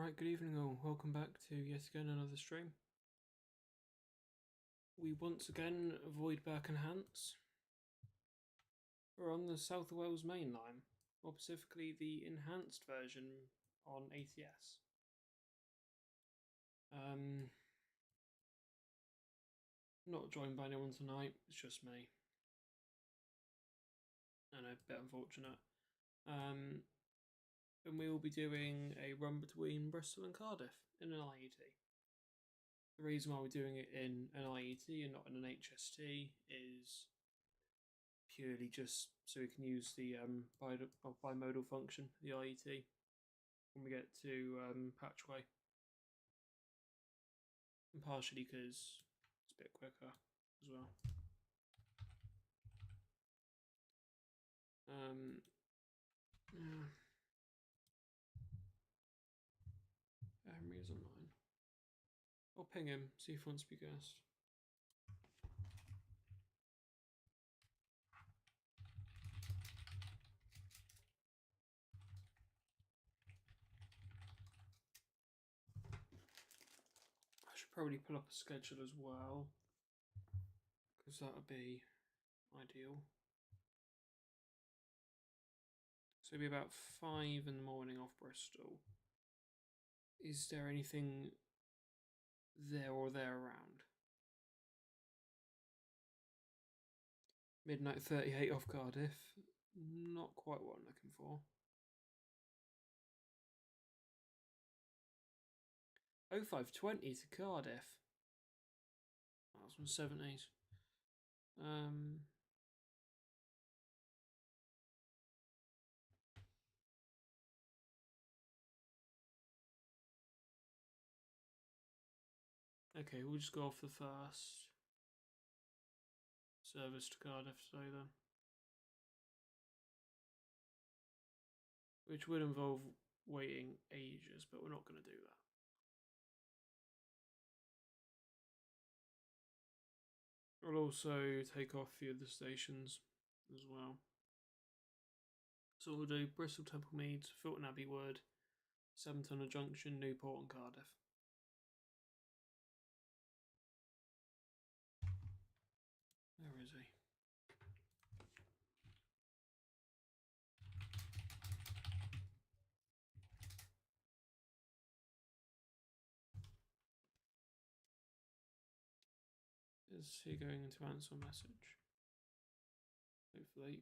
Right, good evening all. Welcome back to yet again another stream. We once again avoid Birkenhance. Hants. We're on the South Wales main line, or specifically the enhanced version on ATS. Not joined by anyone tonight, it's just me. I know, a bit unfortunate. And we will be doing a run between Bristol and Cardiff in an IET. The reason why we're doing it in an IET and not in an HST is purely just so we can use the bimodal function, the IET, when we get to Patchway. And partially because it's a bit quicker as well. Yeah. Henry is online. I'll ping him, see if he wants to be guest. I should probably pull up a schedule as well, because that would be ideal. So it'll be about 5 in the morning off Bristol. Is there anything there or there around? Midnight 38 off Cardiff. Not quite what I'm looking for. 0520 to Cardiff. That was from 70s. Okay, we'll just go off the first service to Cardiff today then. Which would involve waiting ages, but we're not going to do that. We'll also take off a few of the stations as well. So we'll do Bristol, Temple Meads, Filton Abbey Wood, Seven Tunnel Junction, Newport and Cardiff. Where is he? Is he going to answer a message? Hopefully.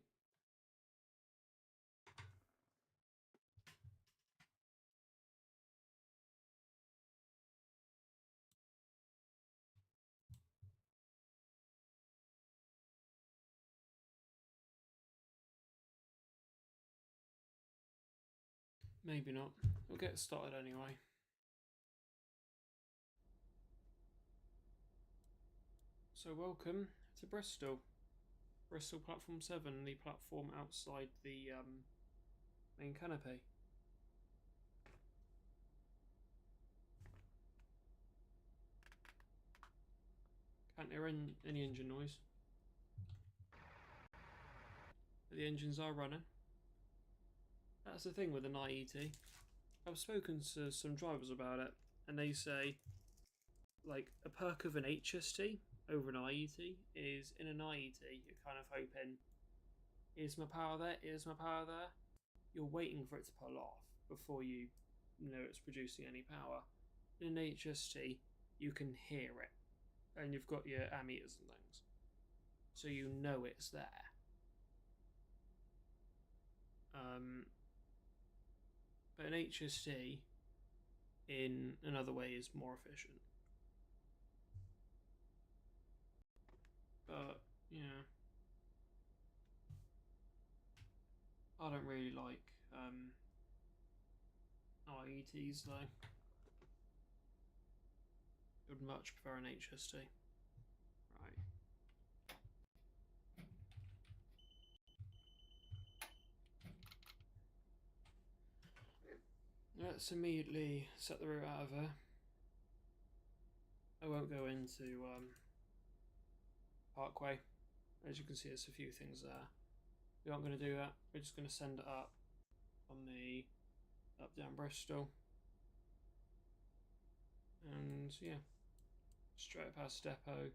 Maybe not. We'll get started anyway. So welcome to Bristol. Bristol Platform 7, the platform outside the main canopy. Can't hear any engine noise. But the engines are running. That's the thing with an IET. I've spoken to some drivers about it, and they say, like, a perk of an HST over an IET is in an IET, you're kind of hoping, here's my power there, here's my power there. You're waiting for it to pull off before you know it's producing any power. In an HST, you can hear it, and you've got your ammeters and things, so you know it's there. But an HST, in another way, is more efficient. But, yeah. I don't really like IETs though. I would much prefer an HST. Right. Let's immediately set the route out of here. I won't go into Parkway. As you can see, there's a few things there. We aren't going to do that. We're just going to send it up on the up down Bristol. And yeah, straight past depot.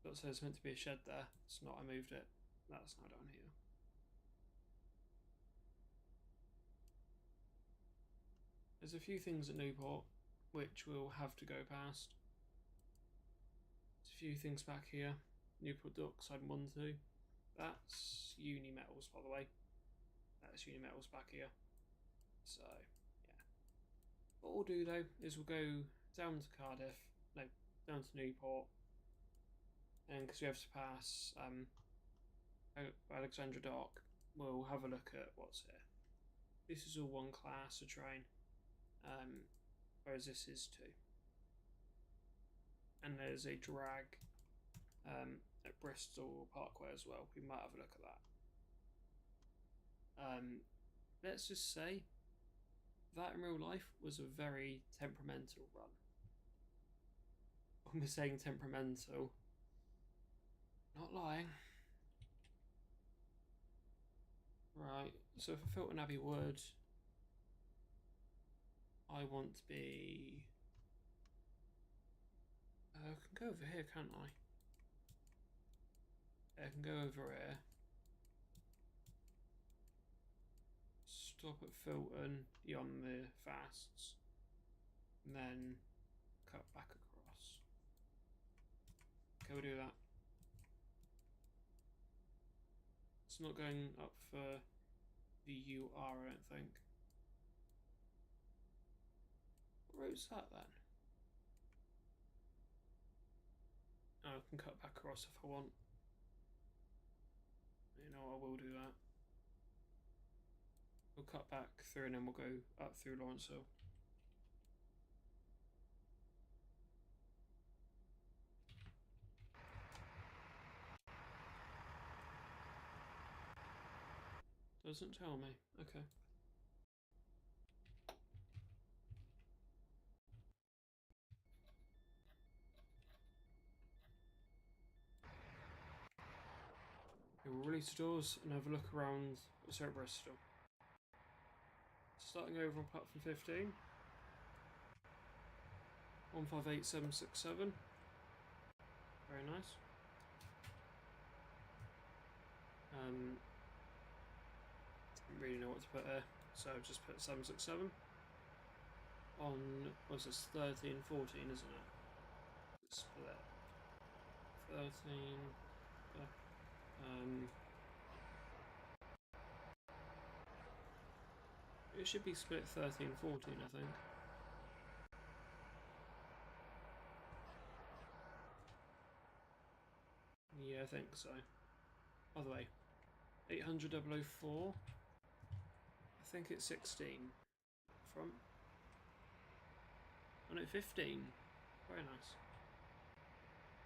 That says it's meant to be a shed there. It's not, I moved it. That's now down here. There's a few things at Newport which we'll have to go past. There's a few things back here. Newport Dockside 1, 2. That's Uni Metals, by the way. That's Uni Metals back here. So, yeah. What we'll do though is we'll go down to Cardiff, no, down to Newport, and because we have to pass Alexandra Dock, we'll have a look at what's here. This is all one class of train, whereas this is two. And there's a drag at Bristol Parkway as well. We might have a look at that. Let's just say that in real life was a very temperamental run. When we're saying temperamental, not lying. Right, so for Filton Abbey Wood, I want to be... I can go over here, can't I? I can go over here. Stop at Filton, beyond the fasts, and then cut back across. Okay, we'll do that. It's not going up for the UR, I don't think. What road's that then? Oh, I can cut back across if I want. You know, I will do that. We'll cut back through and then we'll go up through Lawrenceville. Doesn't tell me. Okay. We'll release the doors and have a look around Bristol. Starting over on platform 15. 158767. Very nice. Didn't really know what to put there, so I've just put 767. On, what's this, 13, 14, isn't it? Split. 13. It should be split 13, 14, I think. Yeah, I think so. By the way, 800 004. I think it's 16. Front. Oh no, 15. Very nice.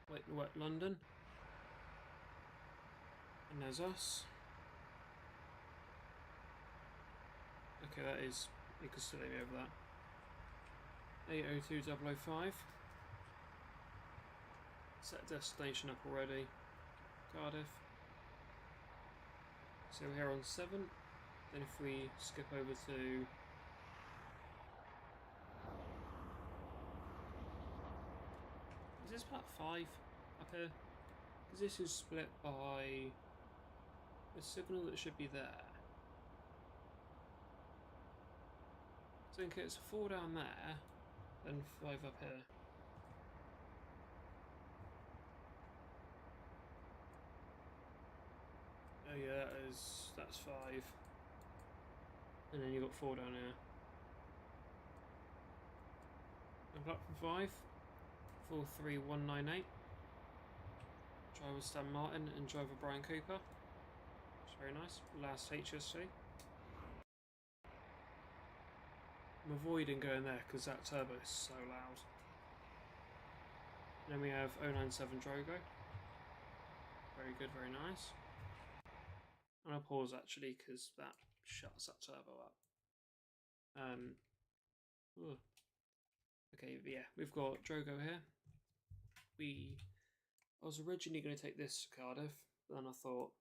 Wait, what, London? And there's us. Okay, that is, you can still leave me over that. 802 005. Set destination up already. Cardiff. So we're here on 7. Then if we skip over to... Is this part 5 up here? Because this is split by a signal that should be there. I think it's 4 down there, then 5 up here. Oh yeah, that's 5. And then you've got 4 down here. And platform 5, 43198. Driver Stan Martin and driver Brian Cooper. It's very nice. Last HSC. I'm avoiding going there because that turbo is so loud. Then we have 097 Drogo. Very good, very nice. And I'll pause actually because that shuts that turbo up. Okay, but yeah, we've got Drogo here. I was originally going to take this to Cardiff, but then I thought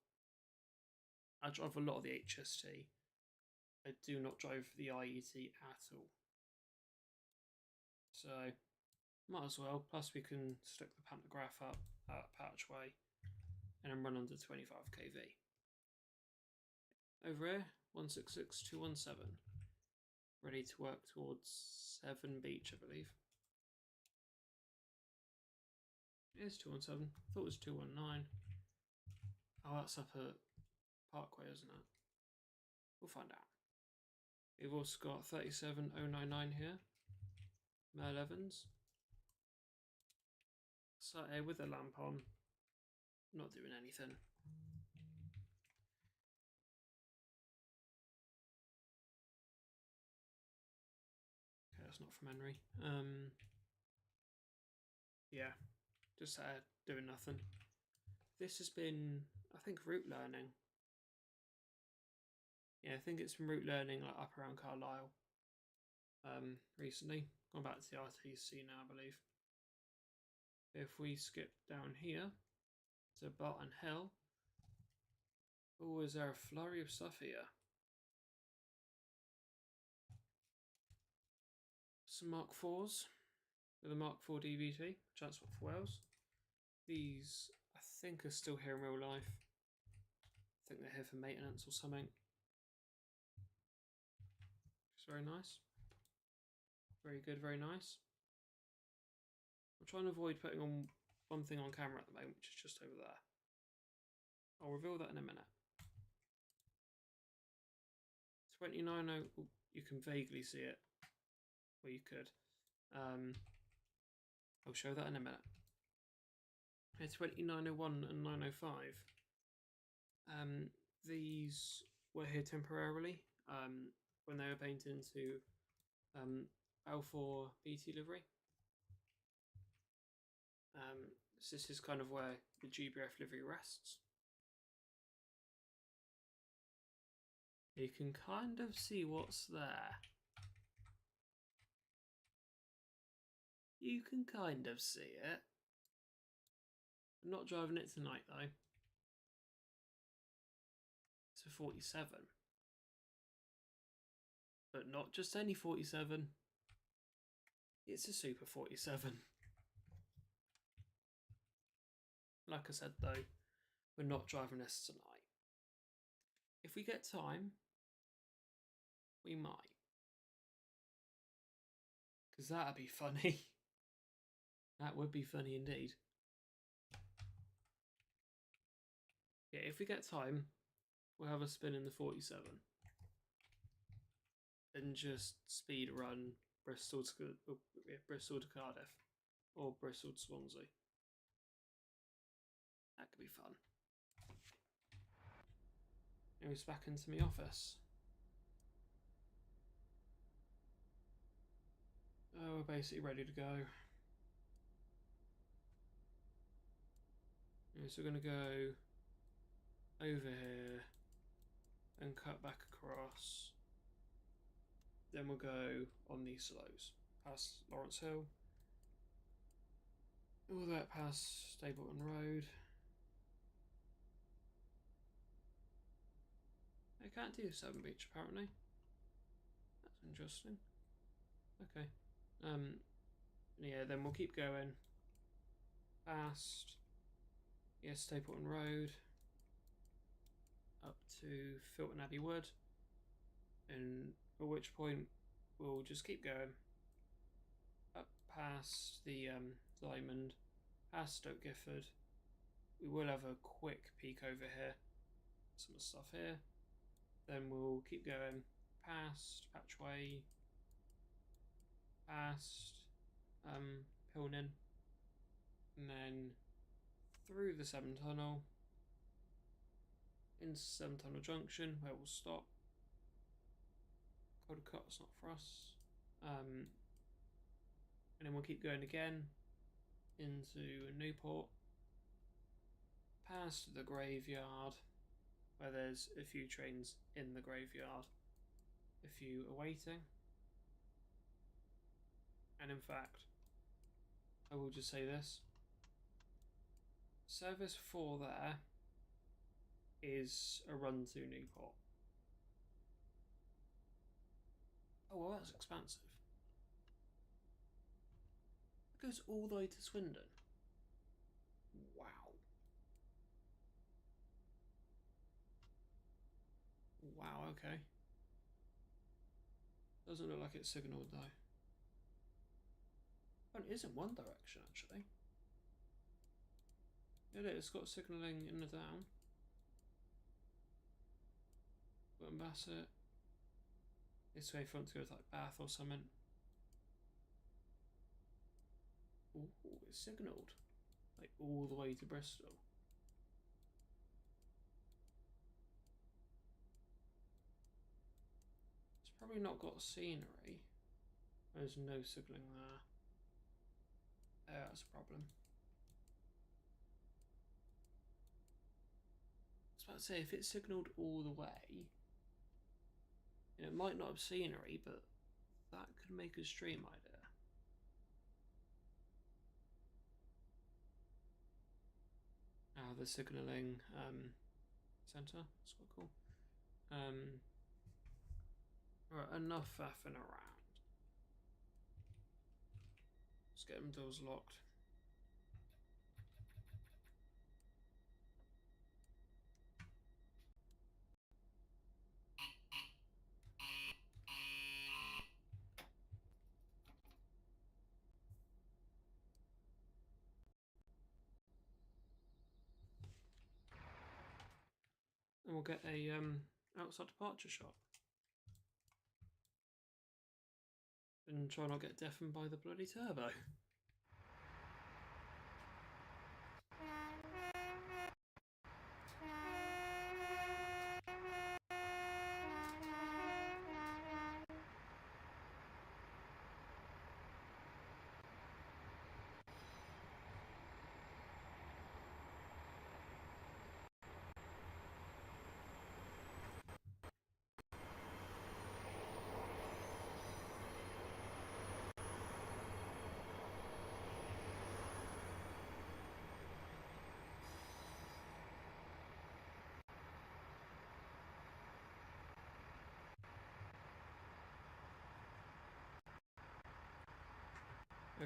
I drive a lot of the HST. I do not drive the IET at all. So might as well. Plus we can stick the pantograph up at Patchway and then run under 25 kV. Over here, 166217. Ready to work towards 7 Beach, I believe. It is 217. I thought it was 219. Oh, that's up at Parkway, isn't it? We'll find out. We've also got 37099 here. Merle Evans. Sat here with the lamp on. Not doing anything. Okay, that's not from Henry. Yeah, just sat here doing nothing. This has been, I think, route learning. Yeah, I think it's been route learning like up around Carlisle. Recently. Gone back to the RTC now, I believe. If we skip down here to Barton Hill. Oh, is there a flurry of stuff here? Some Mark 4s with a Mark 4 DVT, Transport for Wales. These, I think, are still here in real life. I think they're here for maintenance or something. It's very nice. Very good, very nice. I'm trying to avoid putting on one thing on camera at the moment, which is just over there. I'll reveal that in a minute. 29.0, oh, you can vaguely see it. Well, you could. I'll show that in a minute. 2901 and 905. These were here temporarily when they were painted into L4 BT livery. So this is kind of where the GBF livery rests. You can kind of see what's there. You can kind of see it. I'm not driving it tonight though. It's a 47. But not just any 47. It's a Super 47. Like I said though, we're not driving this tonight. If we get time, we might. Because that'd be funny. That would be funny indeed. Yeah, if we get time, we'll have a spin in the 47. And just speed run Bristol to Cardiff. Or Bristol to Swansea. That could be fun. And he's back into my office. Oh, we're basically ready to go. Yeah, so we're going to go over here and cut back across. Then we'll go on these slows, past Lawrence Hill. All that past Stapleton Road. I can't do 7 Beach apparently. That's interesting. Okay. Yeah, then we'll keep going past Stapleton Road up to Filton Abbey Wood, and at which point we'll just keep going up past the Diamond, past Stoke Gifford. We will have a quick peek over here, some stuff here. Then we'll keep going past Patchway, past Pilnin, and then through the 7 Tunnel, into 7 Tunnel Junction, where we'll stop. Caldecot's not for us. And then we'll keep going again into Newport, past the graveyard, where there's a few trains in the graveyard, a few awaiting. And in fact, I will just say this. Service 4 there is a run to Newport. Oh, well, that's expansive. goes all the way to Swindon. Wow. Wow, okay. Doesn't look like it's signalled though. Oh, it is in one direction actually. Yeah, it's got signalling in the down. Button Bassett. This way front to go to like Bath or something. Ooh, it's signalled. Like all the way to Bristol. It's probably not got scenery. There's no signalling there. That's a problem. I was about to say, if it's signalled all the way, it might not have scenery, but that could make a stream idea. The signalling centre. That's quite cool. Right, enough faffing around. Let's get them doors locked. And we'll get a outside departure shot. And try not get deafened by the bloody turbo.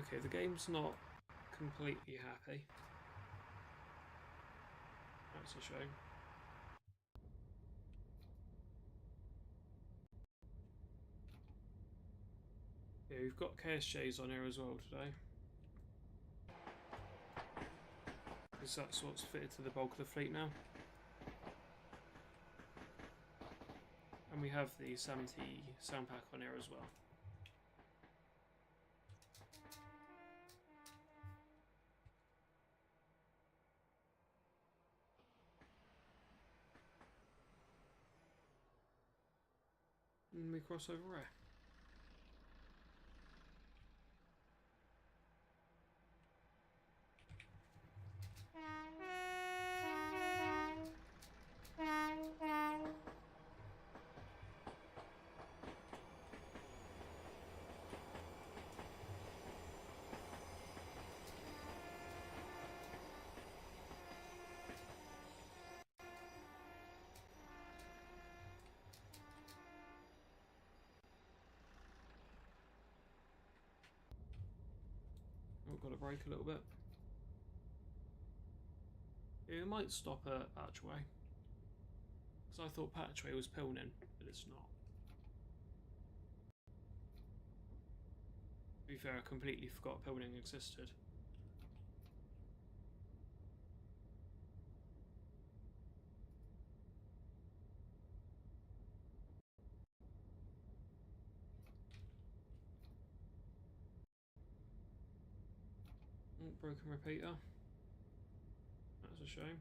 Okay, the game's not completely happy. That's a shame. Yeah, we've got KSJs on here as well today. Because that's what's fitted to the bulk of the fleet now. And we have the 70 sound pack on here as well. And we cross over here. We've got to brake a little bit. Yeah, we might stop at Patchway. Because I thought Patchway was Pilning, but it's not. To be fair, I completely forgot Pilning existed. Oh, broken repeater. That's a shame.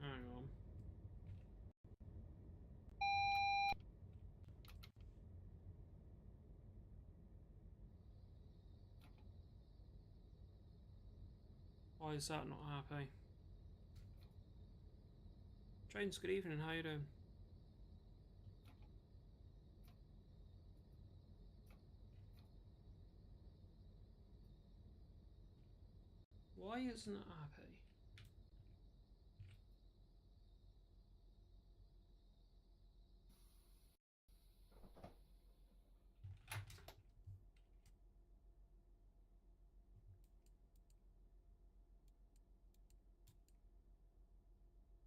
Hang on. Why is that not happy? James, good evening, how you doing? Why isn't it happy?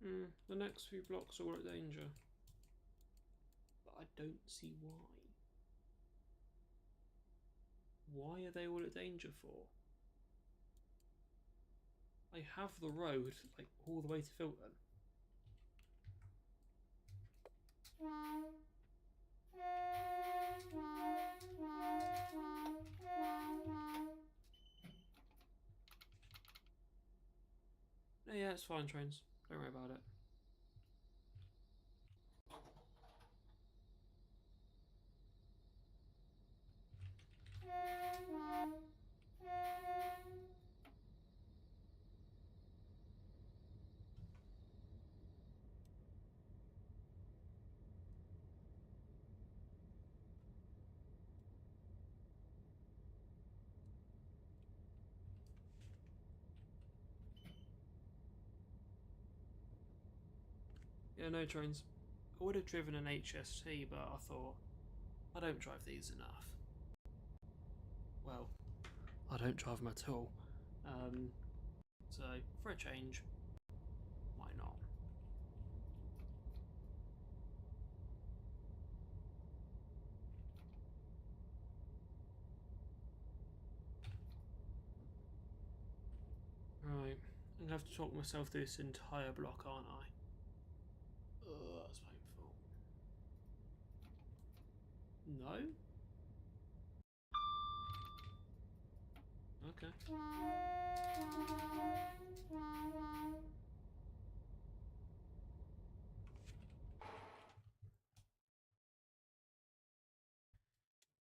The next few blocks are all at danger. But I don't see why. Why are they all at danger for? I have the road, like, all the way to Filton. Yeah, it's fine, trains. Don't worry about it. Yeah, no trains. I would have driven an HST, but I thought, I don't drive these enough. Well, I don't drive them at all. So, for a change, why not? Right, I'm going to have to talk myself through this entire block, aren't I? Ugh, that's painful. No? Okay.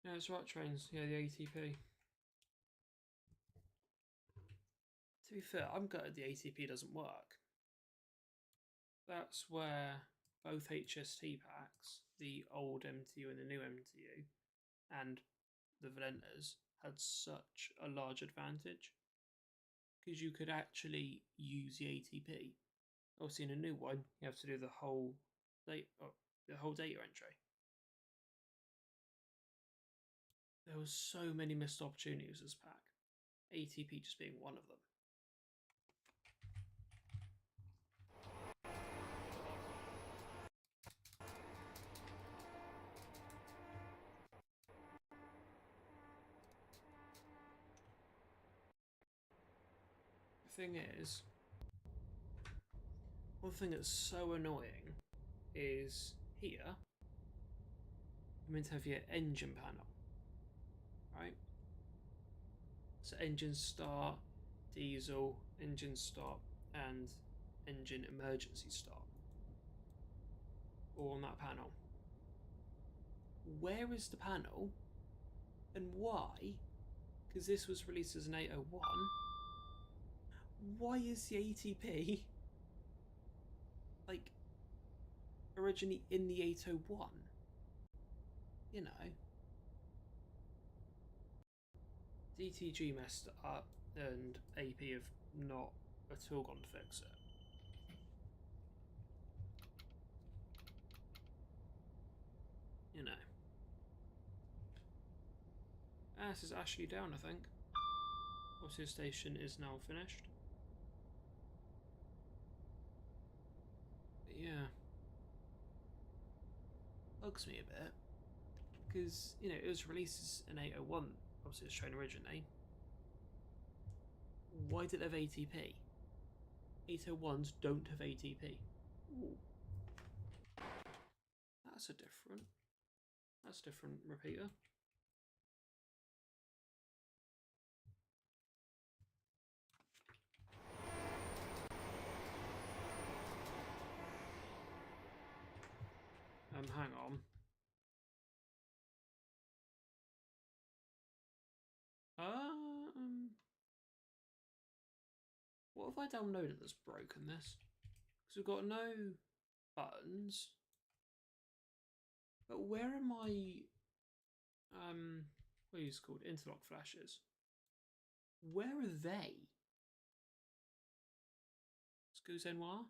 Yeah, it's right, trains. Yeah, the ATP. To be fair, I'm gutted the ATP doesn't work. That's where both HST packs, the old MTU and the new MTU, and the Valentas had such a large advantage. Because you could actually use the ATP. Obviously, in a new one, you have to do the whole data entry. There were so many missed opportunities with this pack. ATP just being one of them. The thing is, one thing that's so annoying is here, you're meant to have your engine panel, right? So engine start, diesel, engine stop, and engine emergency stop, all on that panel. Where is the panel, and why? Because this was released as an 801. Why is the ATP like originally in the 801? You know, DTG messed it up, and AP have not at all gone to fix it. You know. This is Ashley down, I think. Obviously, the station is now finished. But yeah. Bugs me a bit. Because, you know, it was released as an 801, obviously it's shown originally. Why did it have ATP? 801s don't have ATP. Ooh. That's a different repeater. Hang on. What have I downloaded that's broken this? Because we've got no buttons. But where are my what are these called? Interlock flashes. Where are they? Excuse moi?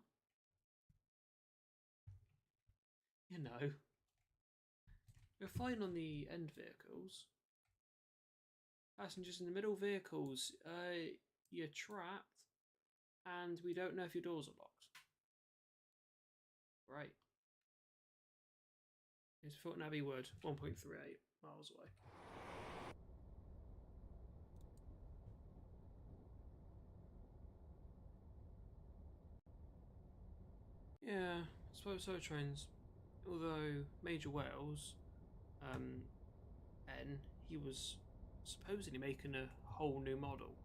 You know. You're fine on the end vehicles. Passengers in the middle vehicles, you're trapped, and we don't know if your doors are locked. Great. It's Fulton Abbey Wood, 1.38 miles away. Yeah, I suppose so, trains. Although Major Wales, N, he was supposedly making a whole new model.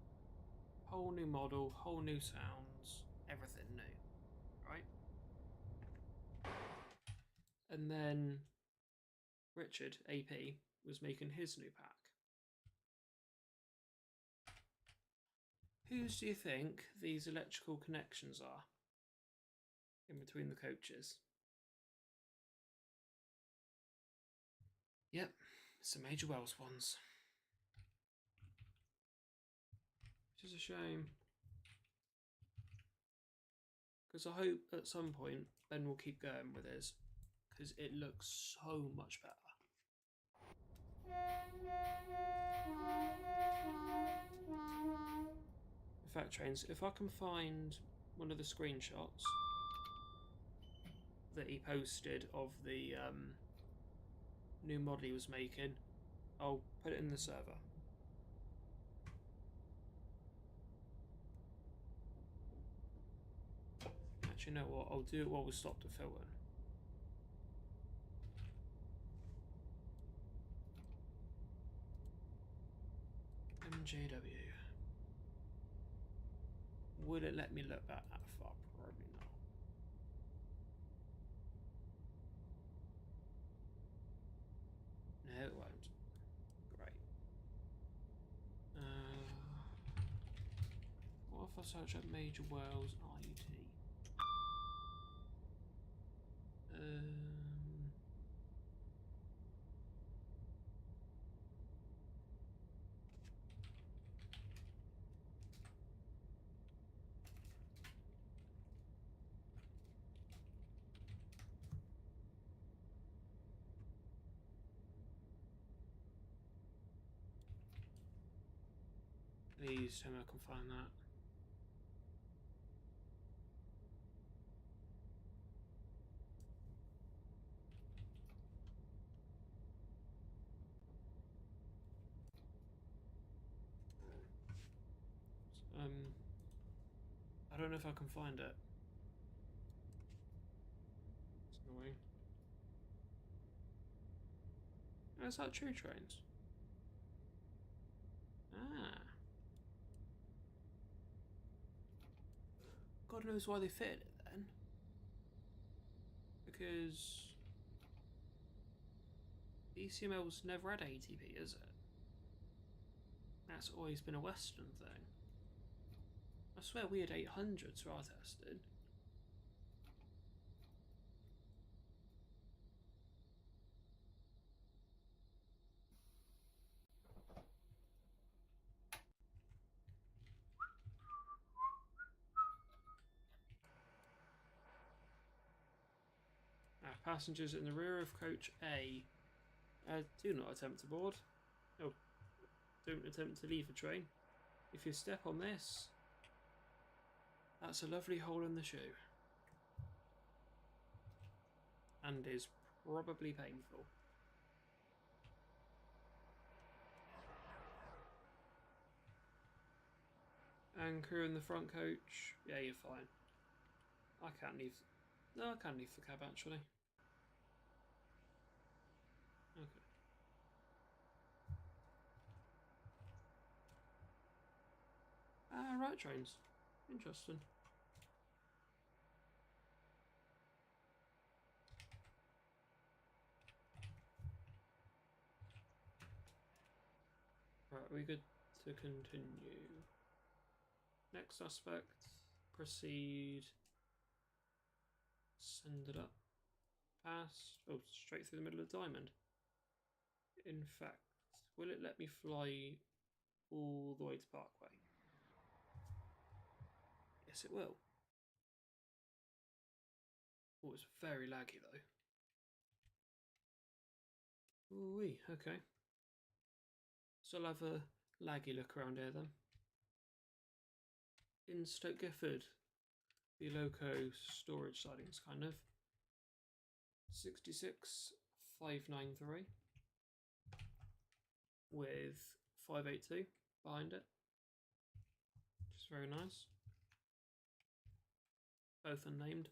Whole new model, whole new sounds, everything new, right? And then Richard, AP, was making his new pack. Whose do you think these electrical connections are in between the coaches? Yep, it's the Major Wells ones. Which is a shame. Because I hope at some point Ben will keep going with his, because it looks so much better. In fact, trains, if I can find one of the screenshots that he posted of the new model he was making, I'll put it in the server. Actually, you know what? I'll do it while we stop the filming. MJW. Will it let me look back that far? Probably not. No, it won't. Great. What if I search up Major Wales IET? Please tell me I can find that. I don't know if I can find it. It's annoying. Oh, is that True Trains? Ah. God knows why they fitted it then. Because ECML's never had ATP, is it? That's always been a Western thing. I swear we had 800s where I tested. Passengers in the rear of coach A, do not attempt to board. Oh, don't attempt to leave the train. If you step on this, that's a lovely hole in the shoe. And is probably painful. Anchor in the front coach. Yeah, you're fine. I can't leave. No, I can leave the cab actually. Okay. Right, trains. Interesting. Right, are we good to continue? Next suspect. Proceed. Send it up. Pass. Oh, straight through the middle of the diamond. In fact, will it let me fly all the way to Parkway? Yes, it will. Oh, it's very laggy though. Ooh-wee, okay. So I'll have a laggy look around here then. In Stoke Gifford, the loco storage sidings kind of. 66593 with 582 behind it, which is very nice. Both unnamed.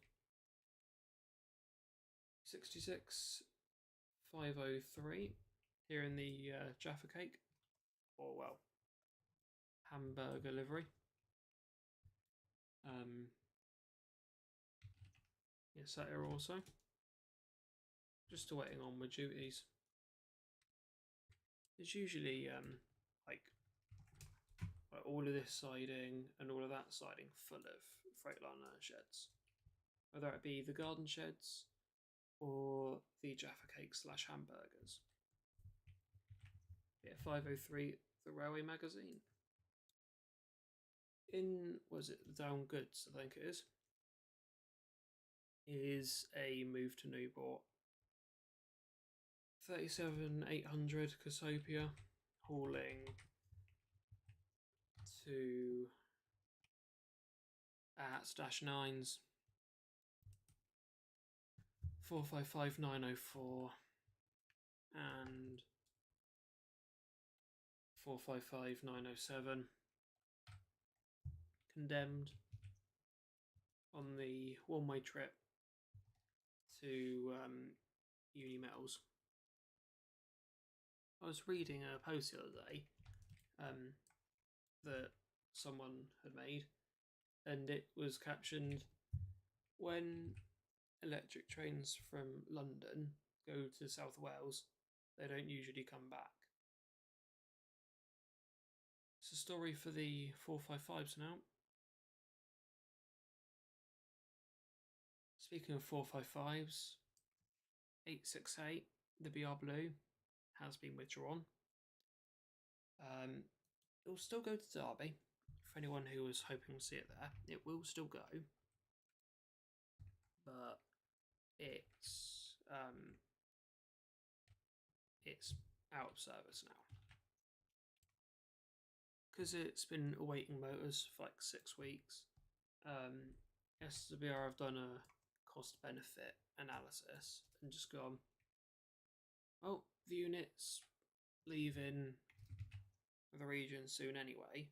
66503 here in the Jaffa Cake, or well, hamburger livery. Yes, that here also. Just waiting on my duties. It's usually like all of this siding and all of that siding full of Freightliner sheds, whether it be the garden sheds or the Jaffa Cake / hamburgers. Yeah, 503, the Railway Magazine. In, was it the Down Goods, I think it is a move to Newport. 37800 Cassiopeia, hauling to /9s. 455904 and 455907. Condemned on the one-way trip to Uni Metals. I was reading a post the other day that someone had made, and it was captioned, "When electric trains from London go to South Wales, they don't usually come back." It's a story for the 455s now. Speaking of 455s, 868, the BR Blue, has been withdrawn. It will still go to Derby. For anyone who was hoping to see it there, it will still go. But it's out of service now. Because it's been awaiting motors for like 6 weeks. SWR have done a cost-benefit analysis and just gone, oh, the unit's leaving the region soon anyway.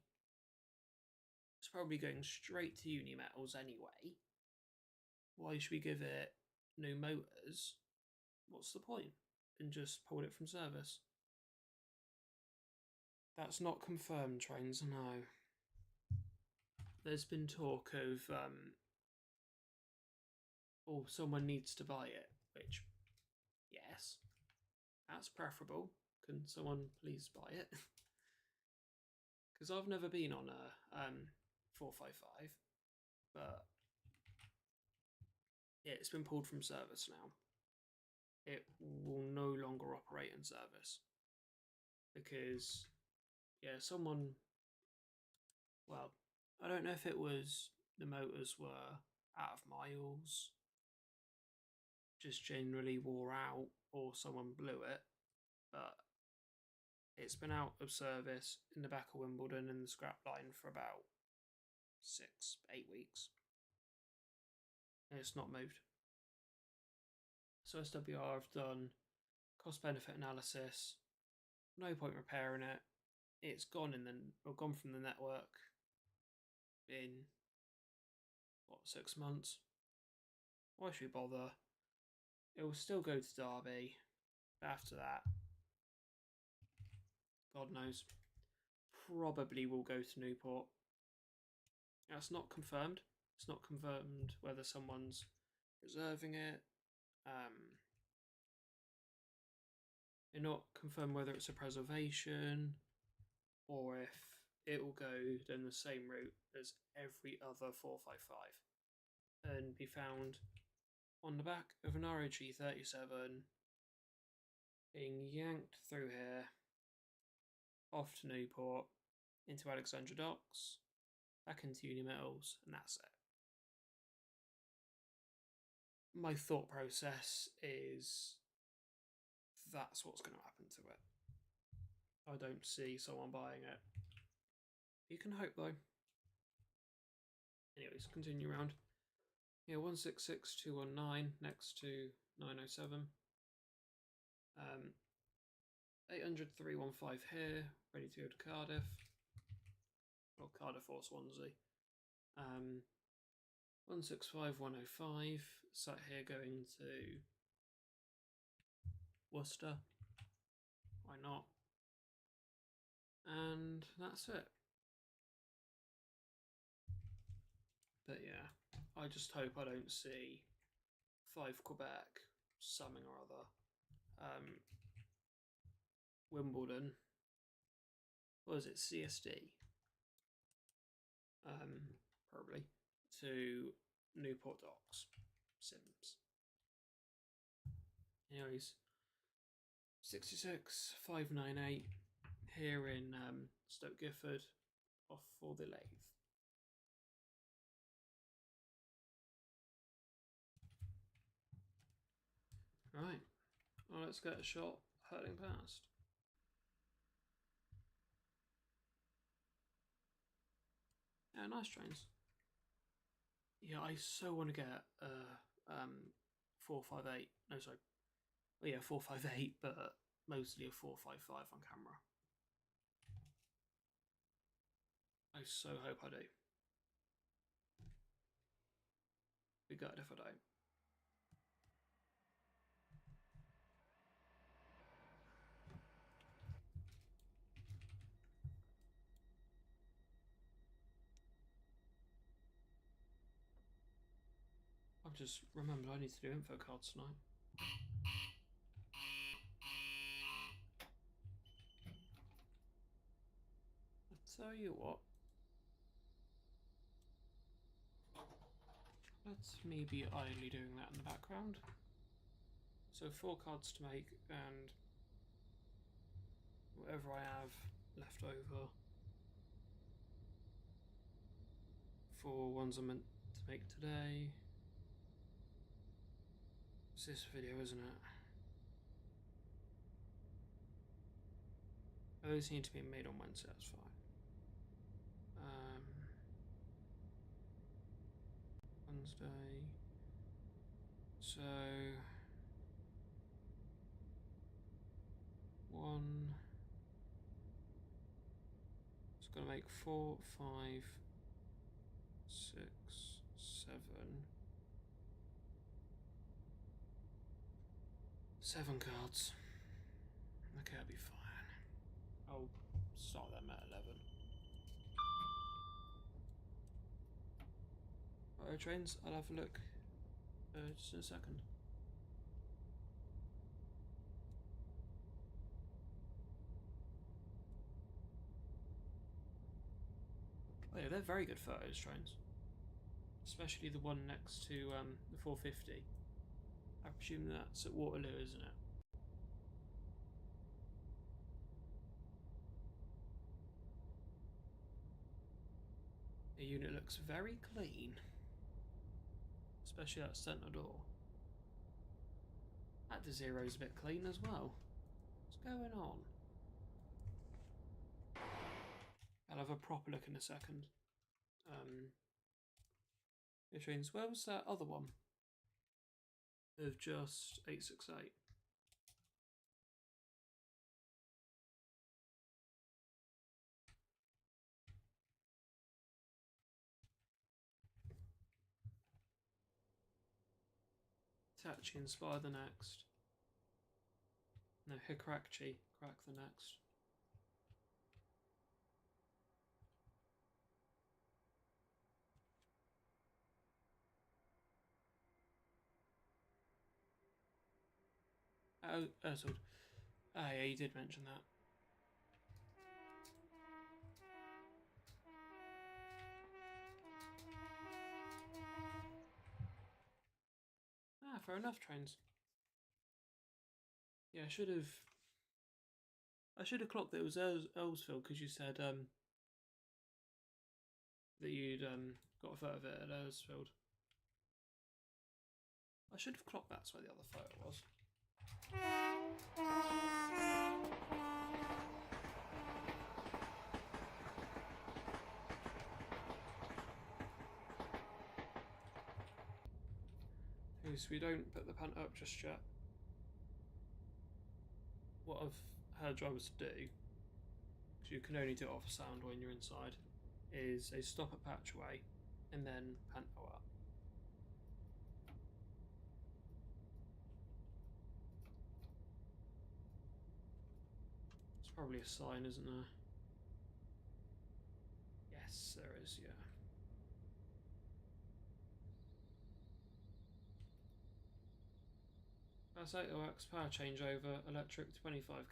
It's probably going straight to Uni Metals anyway. Why should we give it new motors? What's the point? And just pulled it from service. That's not confirmed, Trains, no. There's been talk of someone needs to buy it, which, yes, that's preferable. Can someone please buy it? Because I've never been on a 455, but yeah, it's been pulled from service now. It will no longer operate in service because, yeah, someone, well, I don't know if it was the motors were out of miles, just generally wore out, or someone blew it, but it's been out of service in the back of Wimbledon in the scrap line for about 6-8 weeks. And it's not moved. So SWR have done cost-benefit analysis. No point repairing it. It's gone gone from the network in 6 months. Why should we bother? It will still go to Derby. But after that, God knows, probably will go to Newport. That's not confirmed. It's not confirmed whether someone's reserving it. They're not confirmed whether it's a preservation or if it will go down the same route as every other 455 and be found on the back of an ROG 37 being yanked through here, off to Newport, into Alexandra Docks, back into Uni Metals, and that's it. My thought process is that's what's going to happen to it. I don't see someone buying it. You can hope though. Anyways, continue round. Yeah, 166219 next to 907. 800 315 here, ready to go to Cardiff. Or Cardiff or Swansea. 165 105, sat here going to Worcester. Why not? And that's it. But yeah, I just hope I don't see 5 Quebec, something or other. Wimbledon. What is it? CSD. Probably. To Newport Docks. Sims. Anyways, 66 598 here in Stoke Gifford, off for the lathe. Right, well, let's get a shot hurtling past. Yeah, nice trains. Yeah, I so want to get 458. No, sorry. Well, yeah, 458, but mostly a 455 on camera. I so hope I do. Be gutted if I don't. I've just remembered I need to do info cards tonight. I'll tell you what. Let's me be idly doing that in the background. So 4 cards to make and whatever I have left over for ones I'm meant to make today. It's this video, isn't it? Those need to be made on Wednesday, that's fine. Wednesday. So 1. It's gonna make 4, 5, 6, 7. 7 cards. Okay, I'll be fine. I'll start them at 11. Right, trains, I'll have a look just in a second. Oh yeah, they're very good photos, trains. Especially the one next to the 450. I presume that's at Waterloo, isn't it? The unit looks very clean. Especially that centre door. That to zero's a bit clean as well. What's going on? I'll have a proper look in a second. Trains, where was that other one? Of just 868. Tachi inspire the next. No, Hikrakchi, crack the next. Oh, sorry. Ah, yeah, you did mention that. Ah, fair enough, trains. Yeah, I should have clocked that it was Earlsfield because you said that you'd got a photo of it at Earlsfield. I should have clocked that's where the other photo was. So we don't put the pant up just yet. What I've heard drivers do, because you can only do it off sound when you're inside, is they stop at patchway and then panto up. There's probably a sign, isn't there? Yes, there is, yeah. That's 8 works, power changeover, electric 25 kV.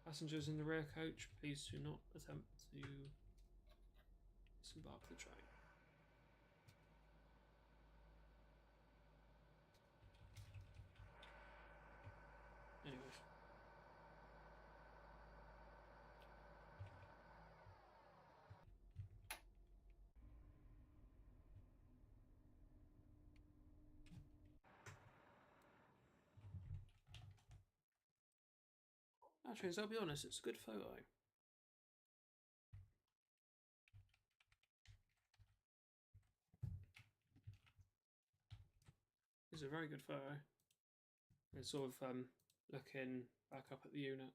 Passengers in the rear coach, please do not attempt to disembark the train. Anyway. Actually, I'll be honest, it's a good photo. It's a very good photo. It's sort of looking back up at the unit.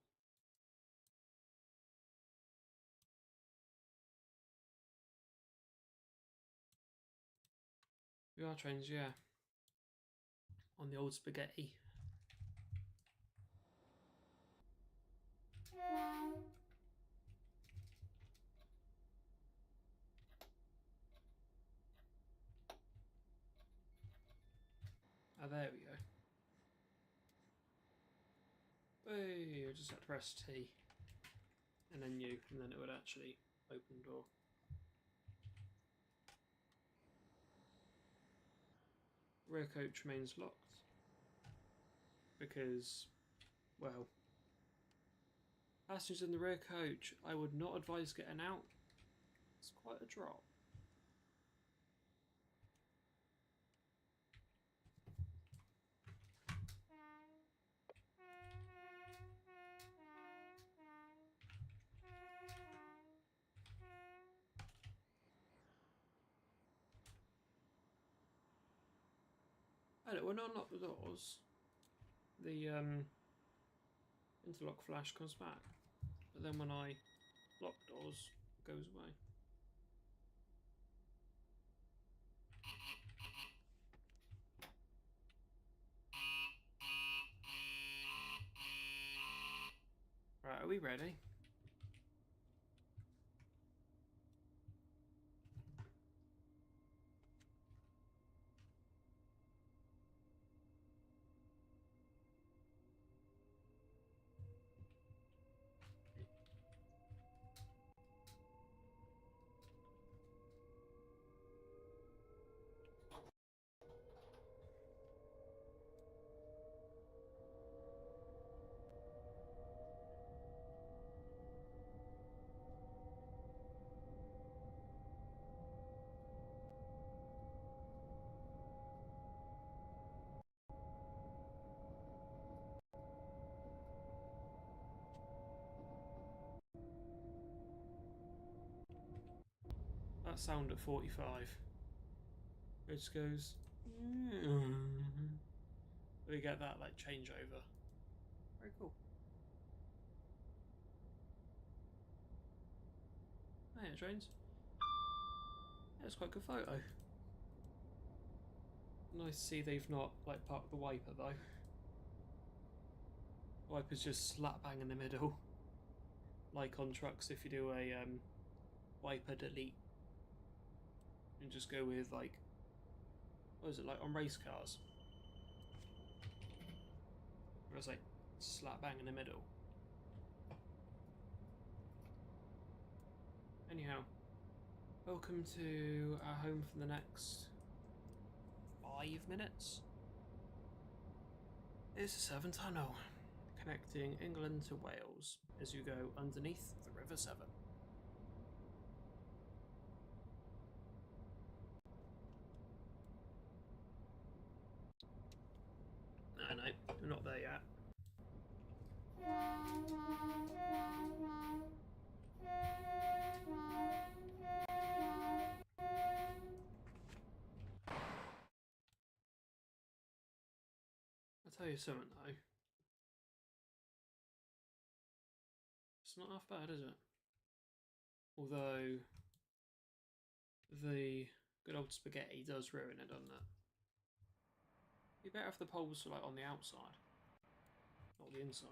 We are trains, yeah. On the old spaghetti. Ah, there we go. Hey, I just had to press T. And then U, and then it would actually open the door. Rear coach remains locked. Because, well, passengers in the rear coach, I would not advise getting out. It's quite a drop. Oh, look, when I unlock the doors, the interlock flash comes back. But then when I lock doors, it goes away. Right, are we ready? That sound at 45. It just goes. We get that like changeover. Very cool. Oh yeah, trains. Yeah, it's quite a good photo. Nice to see they've not like parked the wiper though. The wiper's just slap bang in the middle. Like on trucks if you do a wiper delete. And just go with like, what is it, like on race cars? Where it's like slap bang in the middle. Anyhow, welcome to our home for the next 5 minutes. It's the Severn Tunnel, connecting England to Wales as you go underneath the River Severn. No, we're not there yet. Tell you something though. It's not half bad, is it? Although the good old spaghetti does ruin it, doesn't it? Be better if the poles were like on the outside, not the inside.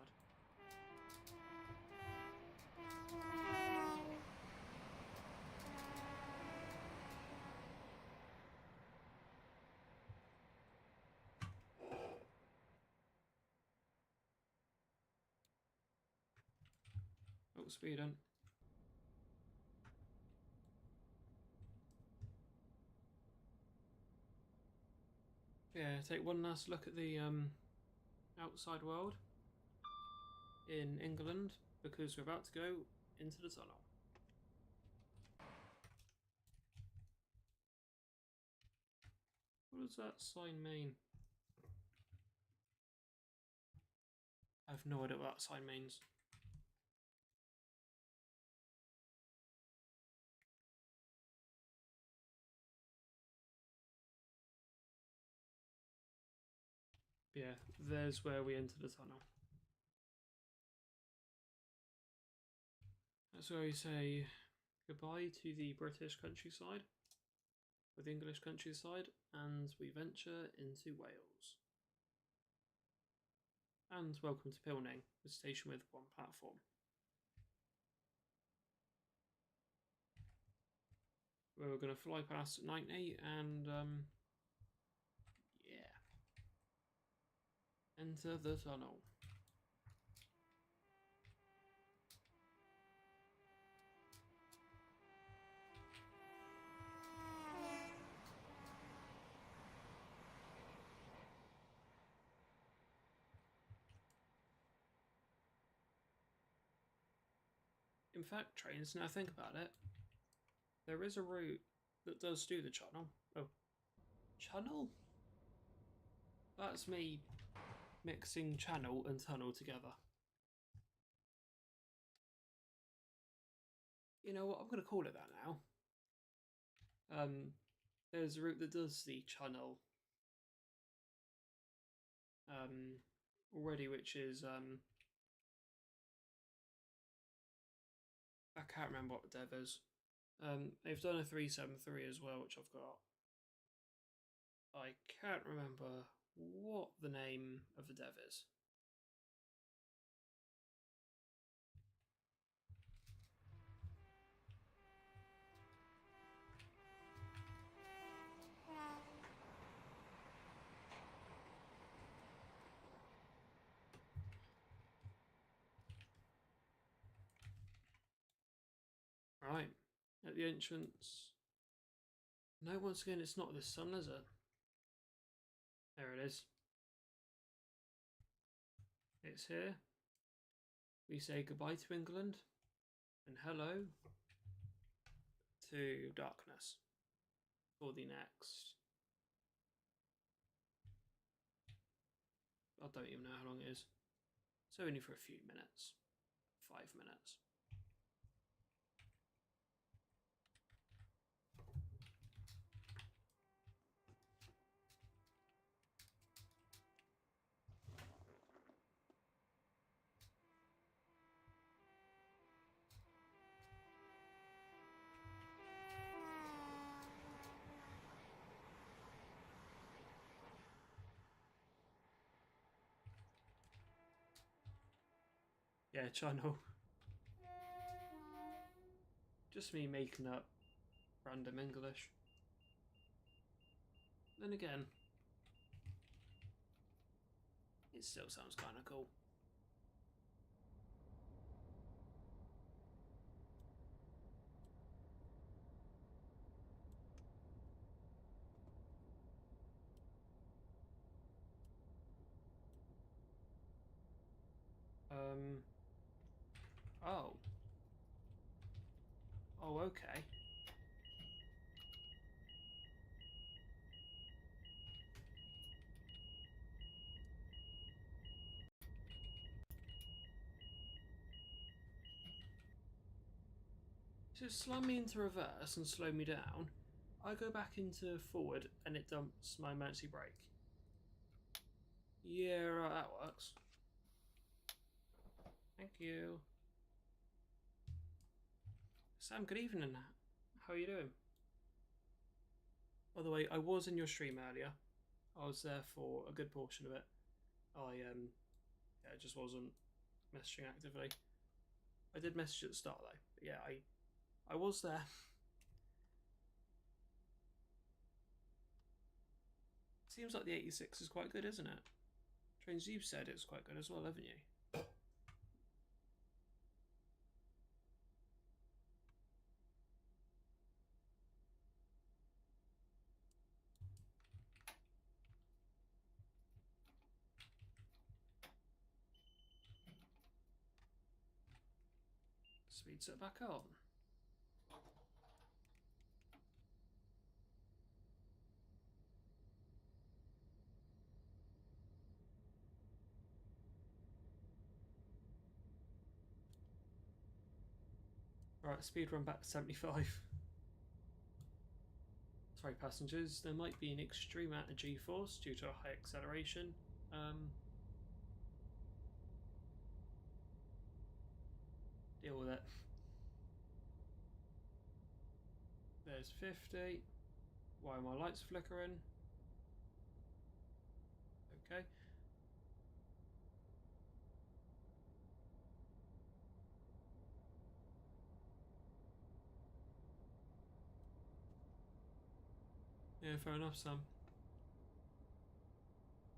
Oh, speed on. Yeah, take one last look at the outside world in England, because we're about to go into the tunnel. What does that sign mean? I have no idea what that sign means. Yeah, there's where we enter the tunnel. That's where we say goodbye to the British countryside, or the English countryside, and we venture into Wales. And welcome to Pilning, a station with one platform. Where we're going to fly past at 90 and yeah, enter the tunnel. In fact, trains, now think about it, there is a route that does do the channel. Oh, channel? That's me mixing channel and tunnel together. You know what, I'm going to call it that now. There's a route that does the channel already, which is I can't remember what the dev is. They've done a 373 as well, which I've got. I can't remember what the name of the dev is. Right, at the entrance. No, once again, it's not the sun, is it? There it is. It's here. We say goodbye to England and hello to darkness for the next. I don't even know how long it is. It's only for a few minutes. 5 minutes. Yeah, channel. Just me making up random English. Then again, it still sounds kind of cool. Oh. Oh, okay. So slam me into reverse and slow me down. I go back into forward and it dumps my emergency brake. Yeah, right, that works. Thank you. Sam, good evening. How are you doing? By the way, I was in your stream earlier. I was there for a good portion of it. Yeah, it just wasn't messaging actively. I did message at the start though. But yeah, I was there. Seems like the 86 is quite good, isn't it? Trains, you've said it's quite good as well, haven't you? Speed set back on. Right, speed run back to 75. Sorry, passengers, there might be an extreme amount of G-force due to a high acceleration. Deal with it. There's 50. Why are my lights flickering? Okay. Yeah, fair enough, Sam.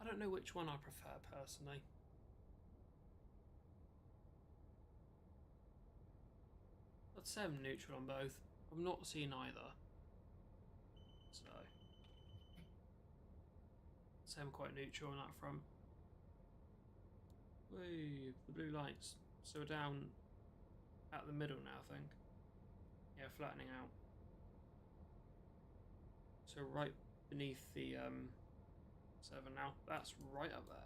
I don't know which one I prefer personally. I'd say I'm neutral on both. I've not seen either. So, I'd say I'm quite neutral on that front. Whee, the blue lights. So we're down at the middle now, I think. Yeah, flattening out. So right beneath the 7 now. That's right up there.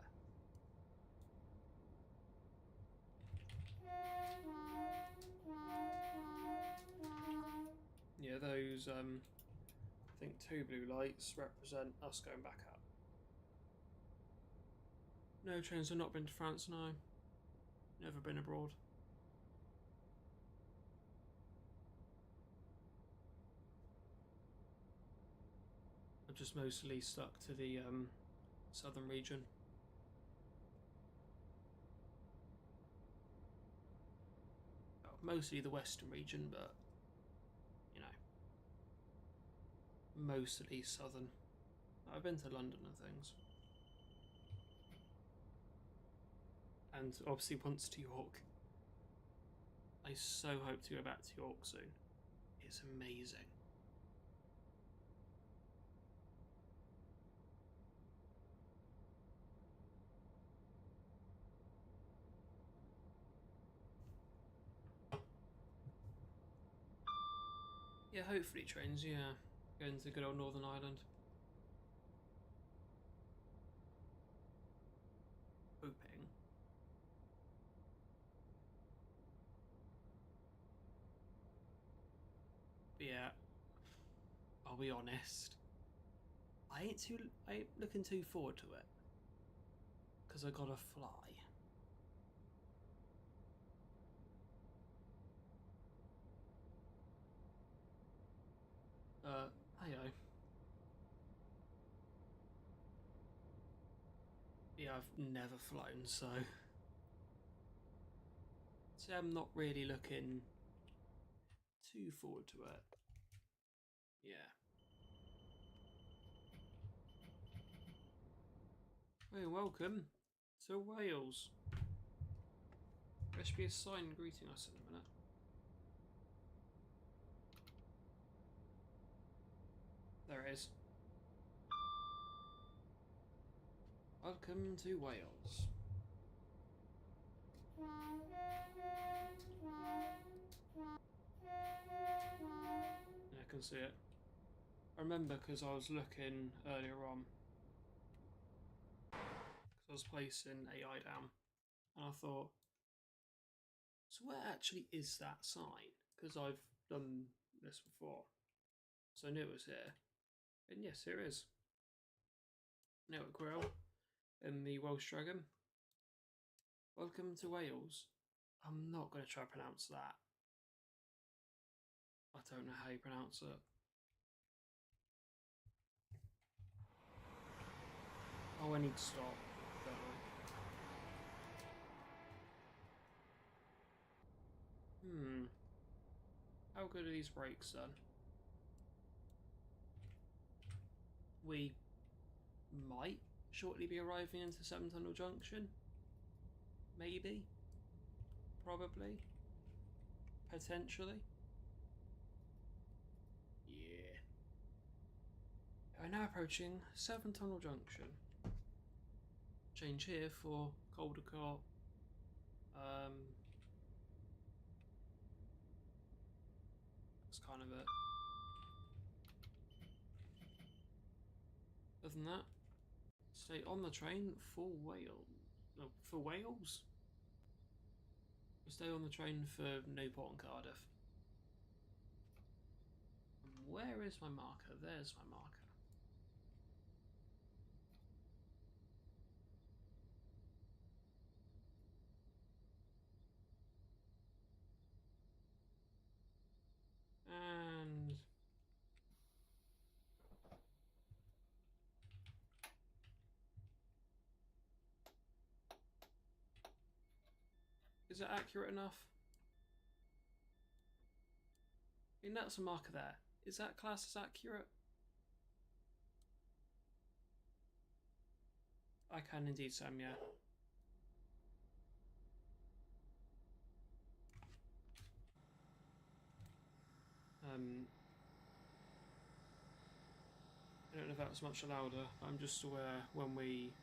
Yeah, those I think 2 blue lights represent us going back up. No, trains have not been to France, no. Never been abroad. I've just mostly stuck to the southern region. Well, mostly the western region, but you know, mostly southern. I've been to London and things. And obviously once to York. I so hope to go back to York soon. It's amazing. Yeah, hopefully trains, yeah. Going to good old Northern Ireland. Hoping. But yeah, I'll be honest. I ain't looking too forward to it. Because I gotta fly. Hey-o. Yeah, I've never flown, so I'm not really looking too forward to it. Yeah. Hey, welcome to Wales. There should be a sign greeting us in a minute. There it is. Welcome to Wales. Yeah, I can see it. I remember because I was looking earlier on. Because I was placing AI down. And I thought, so where actually is that sign? Because I've done this before. So I knew it was here. And yes, here it is. Network Grill. in the Welsh Dragon. Welcome to Wales. I'm not going to try to pronounce that. I don't know how you pronounce it. Oh, I need to stop. Don't I? How good are these brakes then? We might shortly be arriving into Seven Tunnel Junction. Maybe. Probably. Potentially. Yeah. We're now approaching Seven Tunnel Junction. Change here for Caldecott. That's kind of it. Other than that, stay on the train for Wales. No, for Wales? We'll stay on the train for Newport and Cardiff. Where is my marker? There's my marker. And is it accurate enough? I mean, that's a marker there. Is that class as accurate? I can indeed, Sam, yeah. I don't know if that was much louder, but I'm just aware when we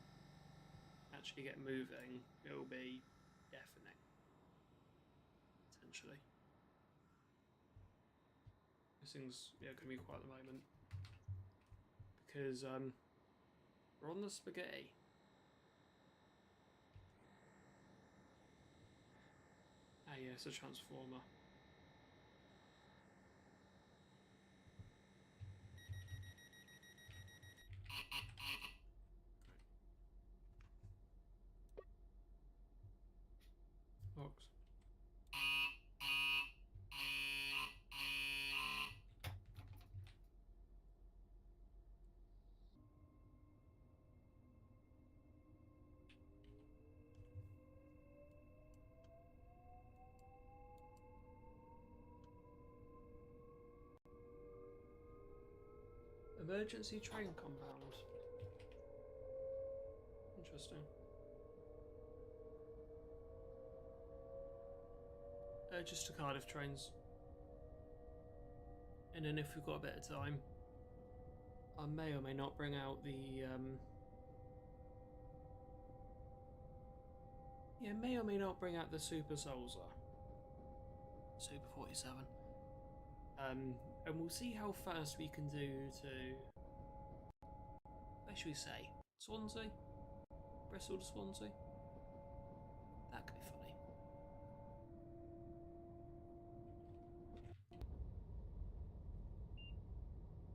actually get moving, it'll be deafening. Potentially. This thing's going to be quiet at the moment. Because we're on the spaghetti. Ah yeah, it's a transformer. Box. Emergency train compound. Interesting. Just to Cardiff trains. And then if we've got a bit of time, I may or may not bring out the may or may not bring out the Super Soldier. Super 47. And we'll see how fast we can do to, where should we say? Swansea? Bristol to Swansea? That could be funny.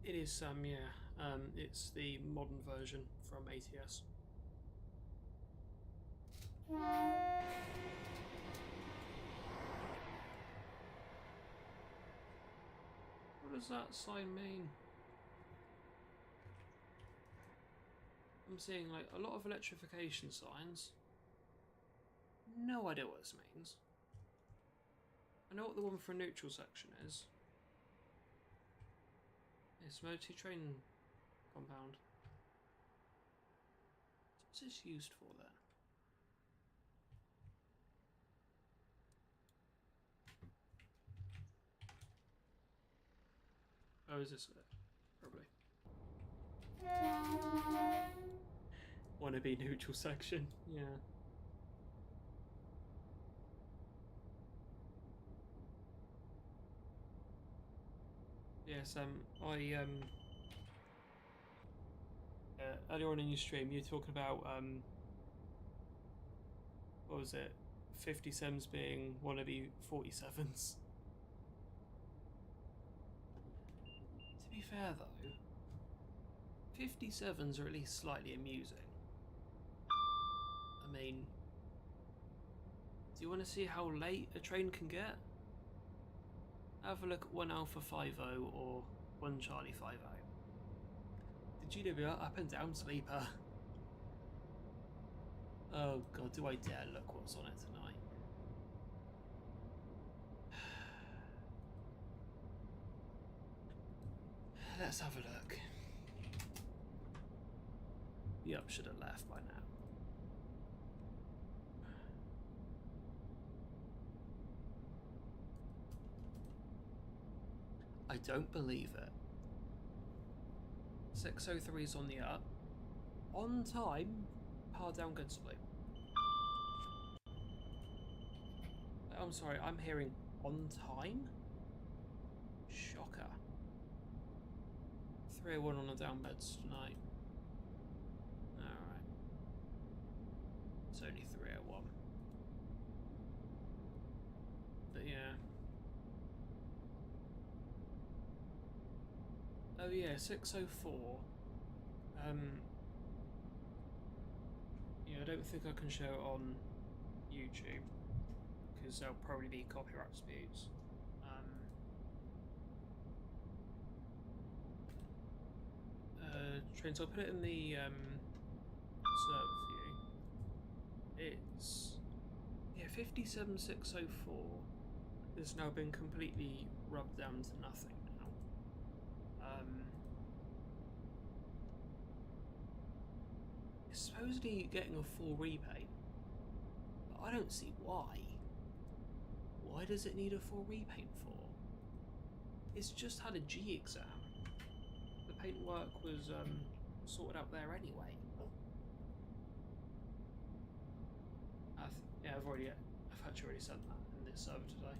It is yeah. It's the modern version from ATS. What does that sign mean? I'm seeing like a lot of electrification signs. No idea what this means. I know what the one for a neutral section is. It's emergency train compound. What's this used for then? Oh, is this it? Probably. Wannabe neutral section, yeah. Yes, earlier on in your stream, you were talking about what was it? 57s being wannabe 47s. To be fair though, 57s are at least slightly amusing. mean, do you want to see how late a train can get? Have a look at 1 Alpha 50 or 1 Charlie 50. The GWR up and down sleeper. Oh god, do I dare look what's on it tonight. Let's have a look. The up should have left by now. I don't believe it. 603 is on the up. On time, power down good sleep. I'm sorry, I'm hearing on time? Shocker. 301 on the down beds tonight. Alright. It's only 301. But yeah. Oh yeah, 604. Yeah, I don't think I can show it on YouTube because there'll probably be copyright disputes. Trains, I'll put it in the server view. It's 57604 has now been completely rubbed down to nothing now. It's supposedly getting a full repaint, but I don't see why. Why does it need a full repaint for? It's just had a G exam. The paintwork was sorted out there anyway. Yeah, I've actually already said that in this server today.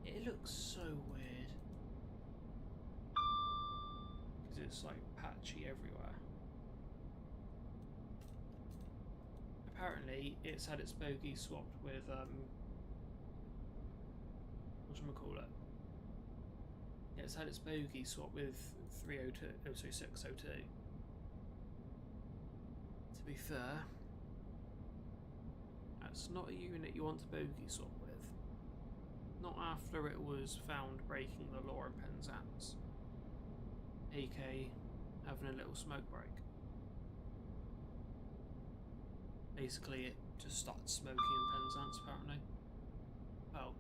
It looks so weird because it's like patchy everywhere. Apparently, it's had its bogey swapped with whatchamacallit? Yeah, it's had its bogey swapped with 302. Oh, sorry, 602. To be fair, that's not a unit you want to bogey swap with. Not after it was found breaking the law in Penzance. AK having a little smoke break. Basically, it just started smoking in Penzance, apparently. Well,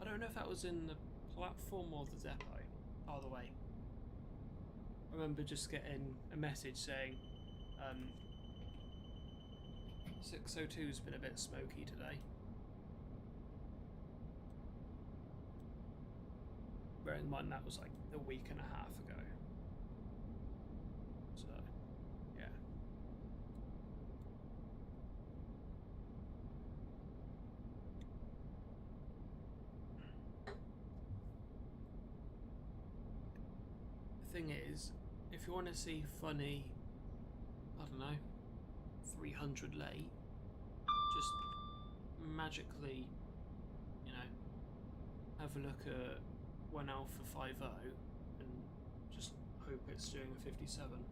I don't know if that was in the platform or the depot. Either way. I remember just getting a message saying 602's been a bit smoky today. Bearing in mind that was like a week and a half ago. So, yeah. The thing is, if you want to see funny, I don't know, 300 late, just magically, you know, have a look at 1 Alpha 50 and just hope it's doing a 57.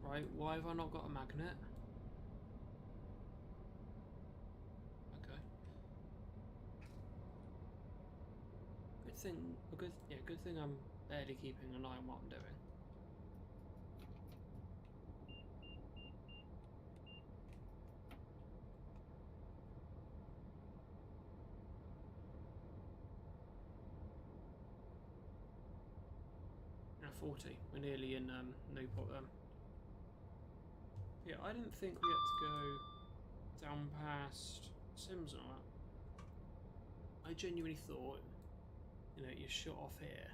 Right, why have I not got a magnet? Okay. Good thing I'm barely keeping an eye on what I'm doing. Now 40. We're nearly in Newport then. Yeah, I didn't think we had to go down past Sims and all that. I genuinely thought, you know, you shot off here.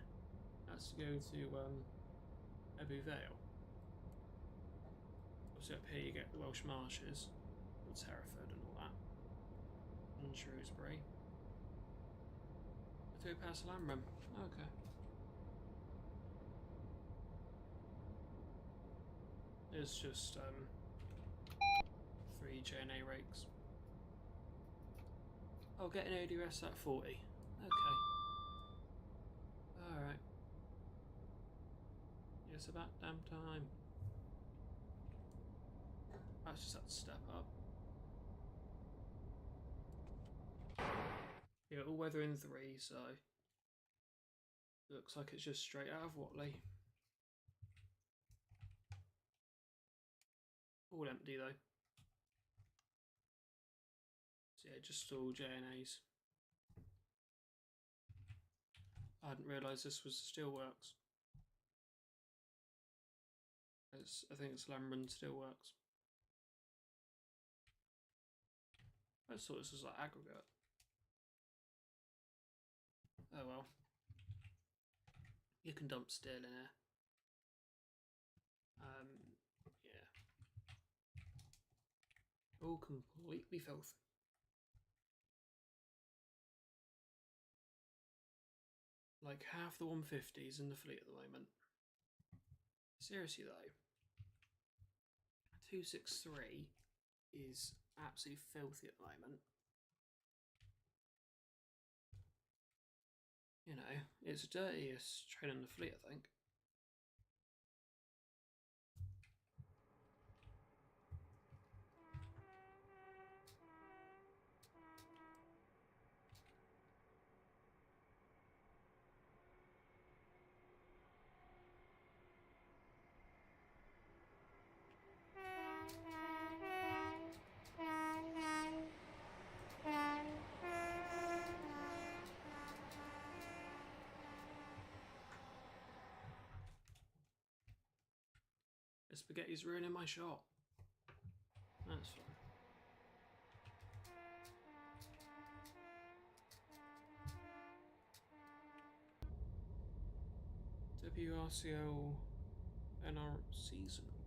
That's to go to Ebbw Vale. Obviously up here you get the Welsh Marshes, or Hereford and all that. And Shrewsbury. Do it past Lambram. Okay. It's just 3 JNA rakes. I'll get an ADS at 40. Okay. Alright. It's about damn time. I just had to step up. Yeah, all weather in 3, so looks like it's just straight out of Watley. All empty though. So yeah, just all J&As. I hadn't realised this was Steelworks. I think it's Lambron Steelworks. I just thought this was like aggregate. Oh well. You can dump steel in here. Yeah. All completely filthy. Like half the 150s in the fleet at the moment. Seriously though, 263 is absolutely filthy at the moment. You know, it's the dirtiest train in the fleet, I think. The spaghetti's ruining my shot. That's fine. WRCL NR seasonal.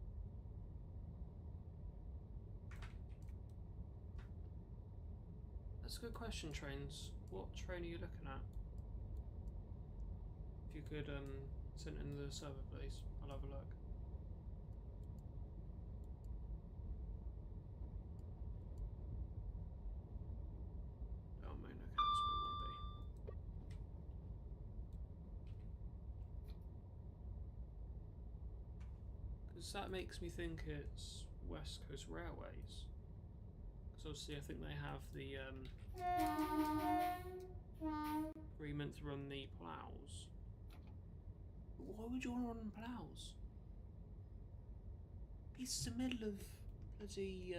That's a good question, trains. What train are you looking at? If you could send it in the server, please. I'll have a look. Oh man, okay, that's what it won't be. Because that makes me think it's West Coast Railways. Because obviously I think they have the agreement to run the ploughs. But why would you want to run ploughs? It's the middle of bloody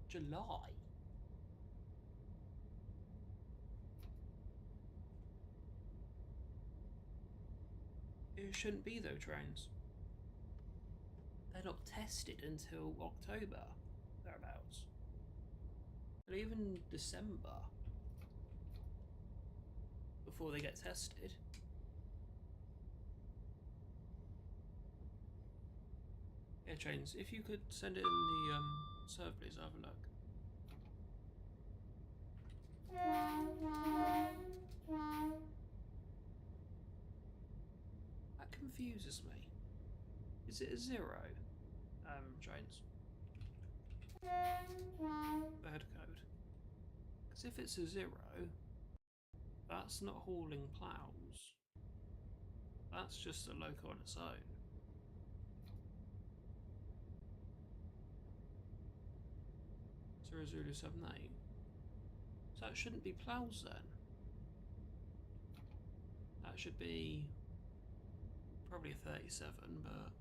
July. It shouldn't be though, trains. They're not tested until October, thereabouts. Or even December. Before they get tested. Yeah, trains, if you could send it in the server, please, I'll have a look. That confuses me. Is it a 0? Trains. The head code. Because if it's a 0, that's not hauling ploughs. That's just a loco on its own. 0078. So that shouldn't be ploughs then. That should be probably a 37, but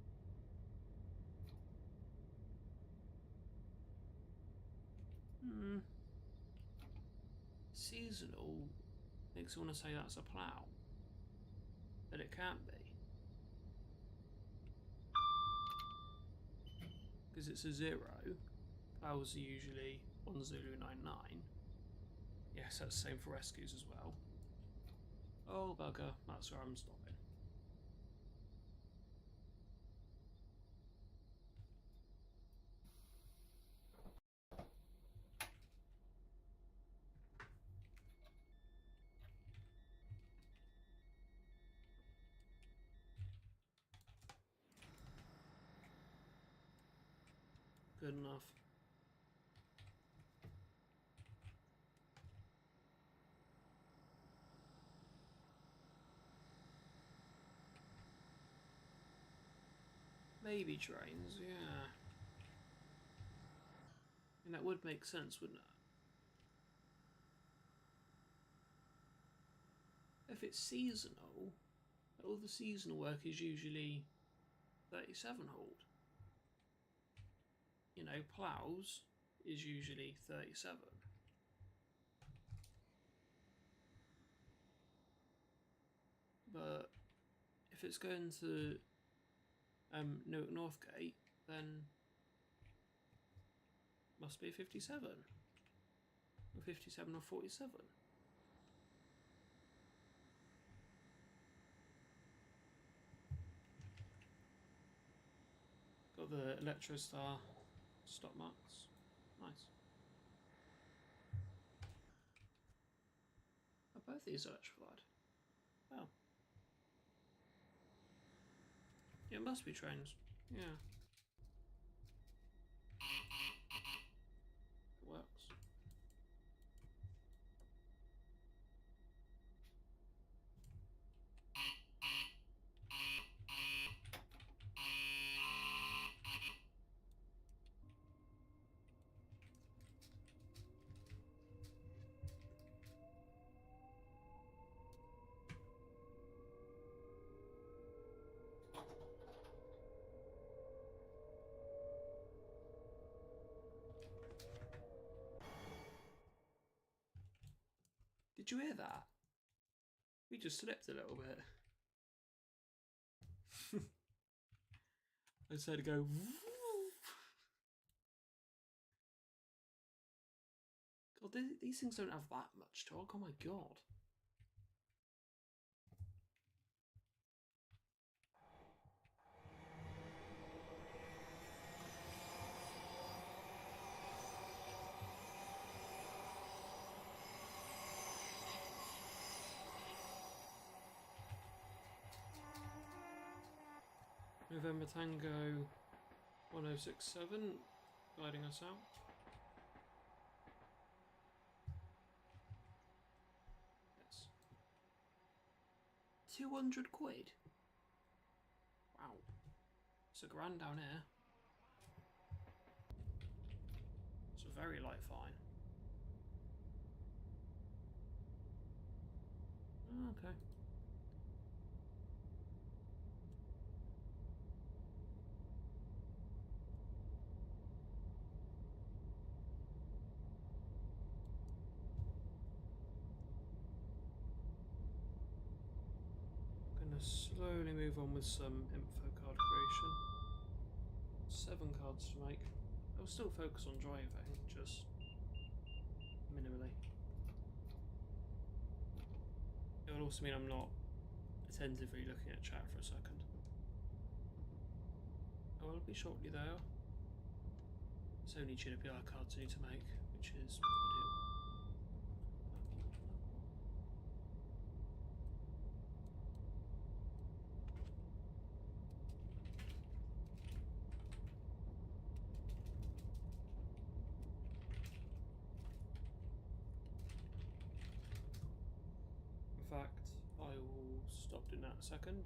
seasonal makes me want to say that's a plough, but it can't be because it's a 0. Ploughs are usually 1099. Yes, that's the same for rescues as well. Oh bugger, that's where I'm stopping. Good enough. baby trains, yeah. And that would make sense, wouldn't it? If it's seasonal, all the seasonal work is usually 37 hauled. You know, ploughs is usually 37. But if it's going to Newark Northgate, then must be 57. Or 57 or 47. Got the Electrostar stop marks. Nice. Are both these electrified? Oh. Yeah, it must be trains. Yeah. It works. Did you hear that? We just slipped a little bit. I just had to go. God, these things don't have that much torque. Oh my god. November Tango 1067 guiding us out. Yes. 200 quid? Wow. It's a grand down here. It's a very light fine. Oh, okay. Slowly move on with some info card creation. 7 cards to make. I'll still focus on driving, just minimally. It will also mean I'm not attentively looking at chat for a second. I will be shortly though. It's only GDPR cards I need to make, which is ideal. In fact, I will stop doing that in a second.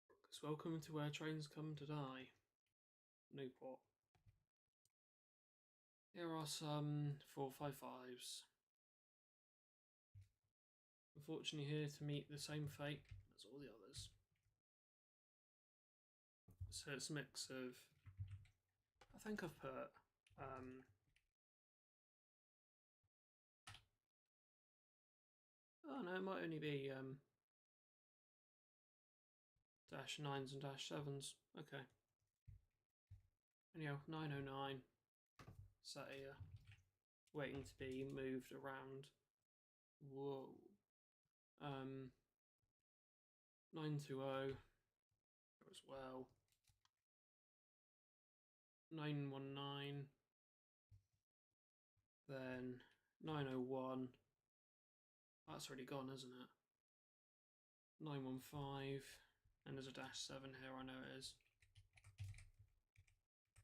Because welcome to where trains come to die. Newport. Here are some 455s. Unfortunately here to meet the same fate as all the others. So it's a mix of, I think I've put oh no, it might only be dash 9s and dash 7s. Okay. Anyhow, 909 sat here waiting to be moved around. Whoa. 920 as well. 919, then 901. That's already gone, isn't it? 915, and there's a dash 7 here, I know it is.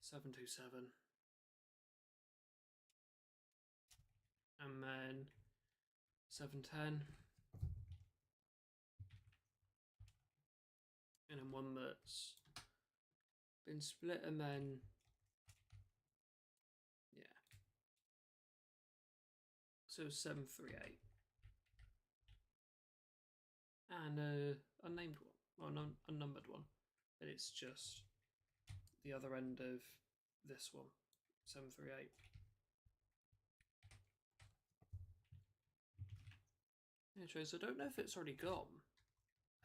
727. And then 710. and then one that's been split, and then yeah, so 738, and a unnamed one, well, unnumbered one, and it's just the other end of this one, 738. Yeah, Trace, I don't know if it's already gone.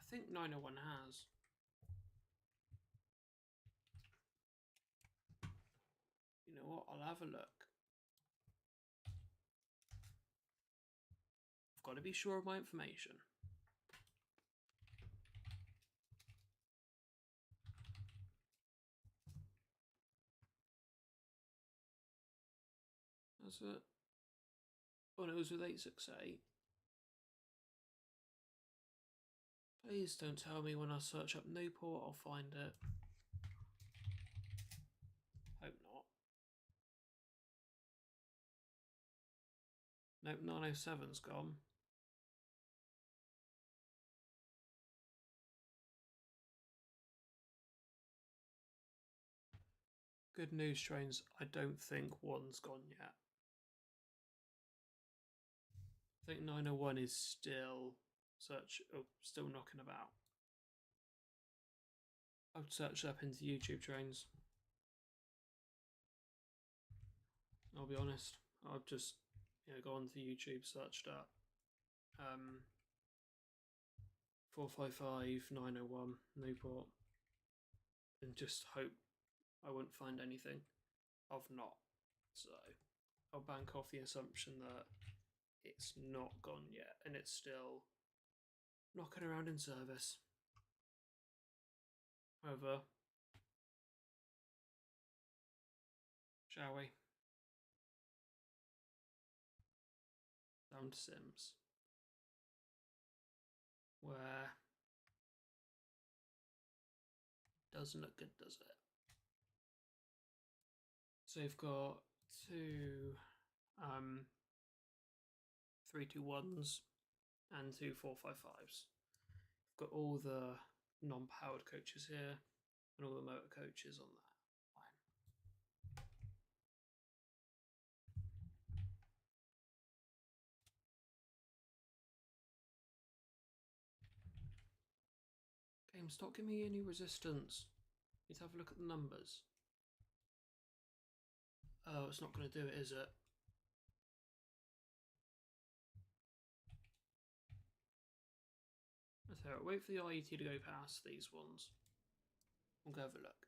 I think 901 has. You know what? I'll have a look. I've got to be sure of my information. That's it. Oh, no, it was with 868. Please don't tell me when I search up Newport I'll find it. Hope not. Nope, 907's gone. Good news, trains. I don't think one's gone yet. I think 901 is still still knocking about. I've searched up into YouTube trains. I'll be honest. I've just gone to YouTube, searched up 455 901 Newport, and just hope I won't find anything. I've not, so I'll bank off the assumption that it's not gone yet and it's still knocking around in service. However, shall we? Down to Sims, where doesn't look good, does it? So you've got two 321s and two 455s. You've got all the non-powered coaches here and all the motor coaches on that line. Game, stop giving me any resistance. Need to have a look at the numbers. Oh, it's not going to do it, is it? So wait for the IET to go past these ones. We'll go have a look.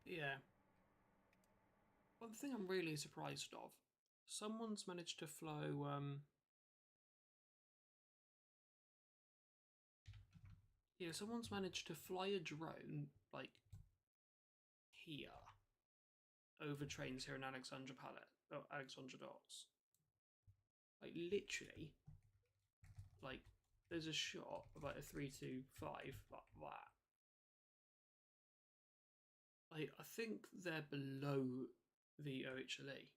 Yeah. One thing I'm really surprised of, someone's managed to flow someone's managed to fly a drone like here over trains here in Alexandra Docks. Like literally, like there's a shot of like a 325 like that. Like I think they're below the OHLE.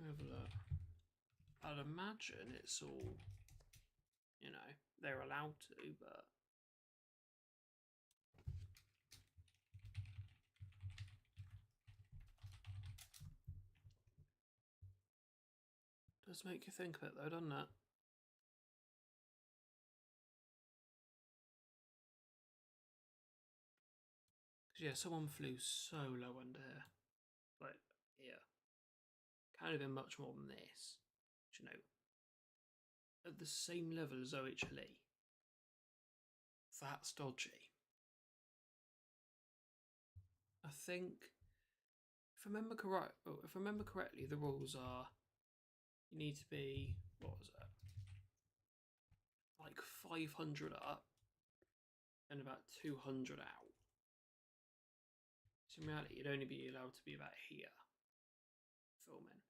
Have a look. I'd imagine it's all, they're allowed to, but does make you think a bit though, doesn't it? Because yeah, someone flew so low under here. Like, here. Can't have been much more than this. At the same level as OHLE. That's dodgy. I think, if I remember correctly, the rules are you need to be, what was it? Like 500 up and about 200 out. So in reality, you'd only be allowed to be about here filming.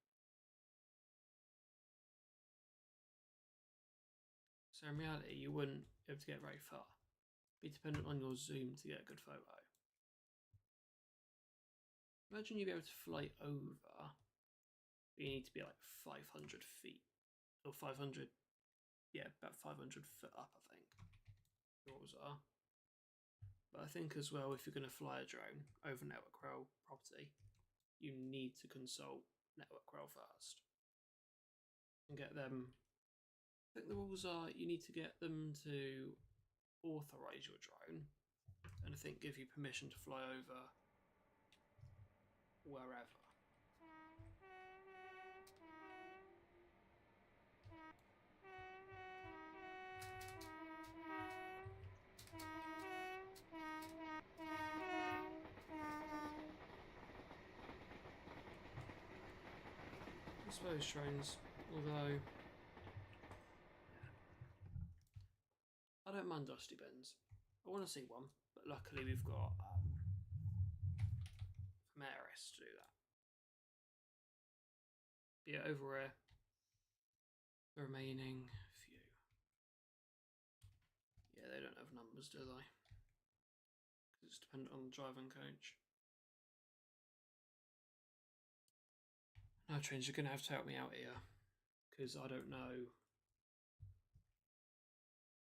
So in reality, you wouldn't, be able to get very far. Be dependent on your zoom to get a good photo. Imagine you'd be able to fly over, but you need to be like 500 feet. Or 500, yeah, about 500 foot up, I think. Yours are. But I think as well, if you're going to fly a drone over Network Rail property, you need to consult Network Rail first. And get them, I think the rules are you need to get them to authorise your drone, and I think give you permission to fly over wherever. I suppose drones, although I don't mind dusty bins. I want to see one, but luckily we've got Maris to do that. But yeah, over here, the remaining few. Yeah, they don't have numbers, do they? Because it's dependent on the driving coach. Now, trains, you're going to have to help me out here, because I don't know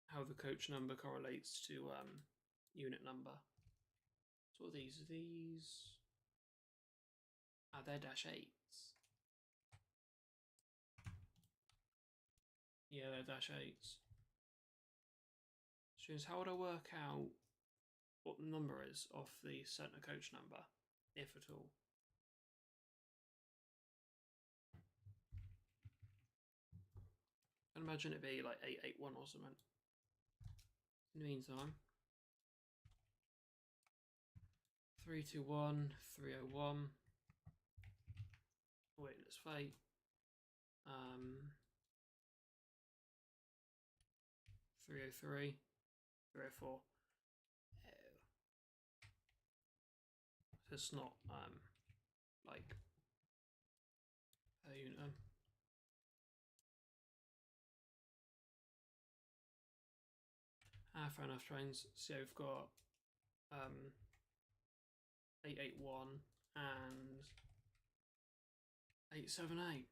how the coach number correlates to unit number. So what are these? Are these? Ah, they're -8s. Yeah, they're -8s. So how would I work out what the number is off the centre coach number, if at all? I'd imagine it'd be like 881 or something. In the meantime, 321, 301. Wait, let's fate. 303, 304. Oh. So it's not like a unit. Fair enough, trains. So we've got 881 and 878.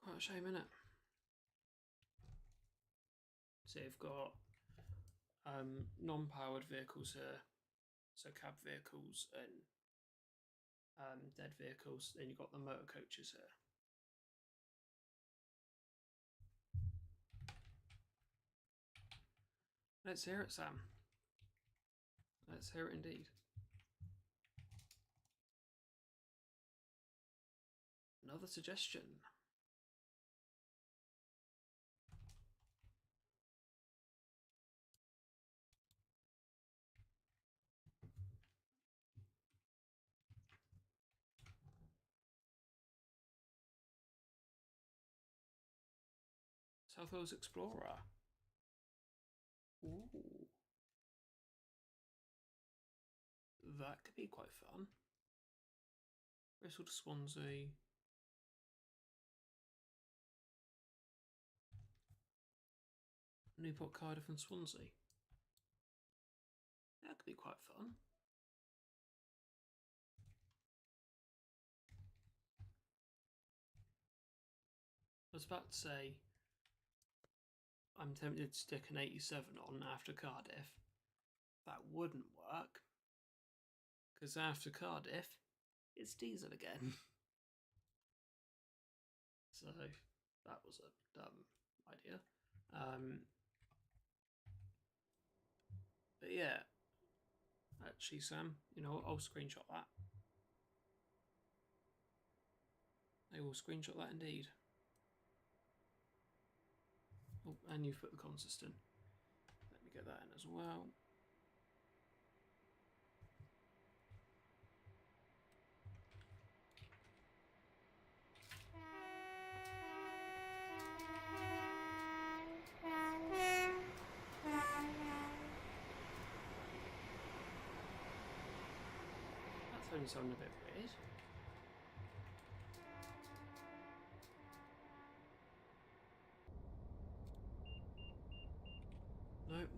Quite a shame, innit? So you've got non-powered vehicles here, so cab vehicles and dead vehicles. Then you've got the motor coaches here. Let's hear it, Sam. Let's hear it indeed. Another suggestion. South Wales Explorer. Ooh. That could be quite fun. Bristol to Swansea. Newport, Cardiff and Swansea. That could be quite fun. I was about to say, I'm tempted to stick an 87 on after Cardiff. That wouldn't work, because after Cardiff, it's diesel again. So that was a dumb idea. But yeah, actually, Sam, you know what? I'll screenshot that. I will screenshot that indeed. Oh, and you've put the consistent. Let me get that in as well. That's only sounding a bit weird.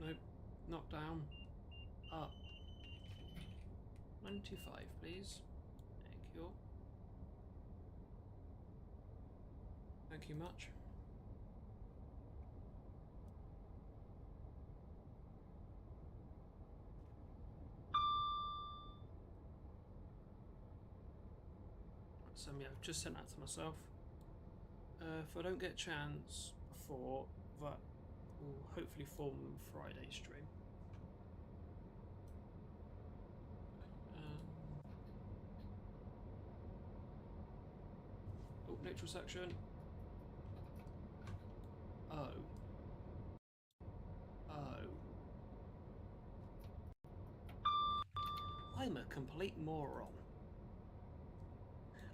nope, nope. Knock down. Up. 95, please. Thank you. Thank you much. So yeah, I've just sent that to myself. If I don't get a chance before, that will hopefully form Friday stream. Oh, neutral section. Oh. Oh. I'm a complete moron.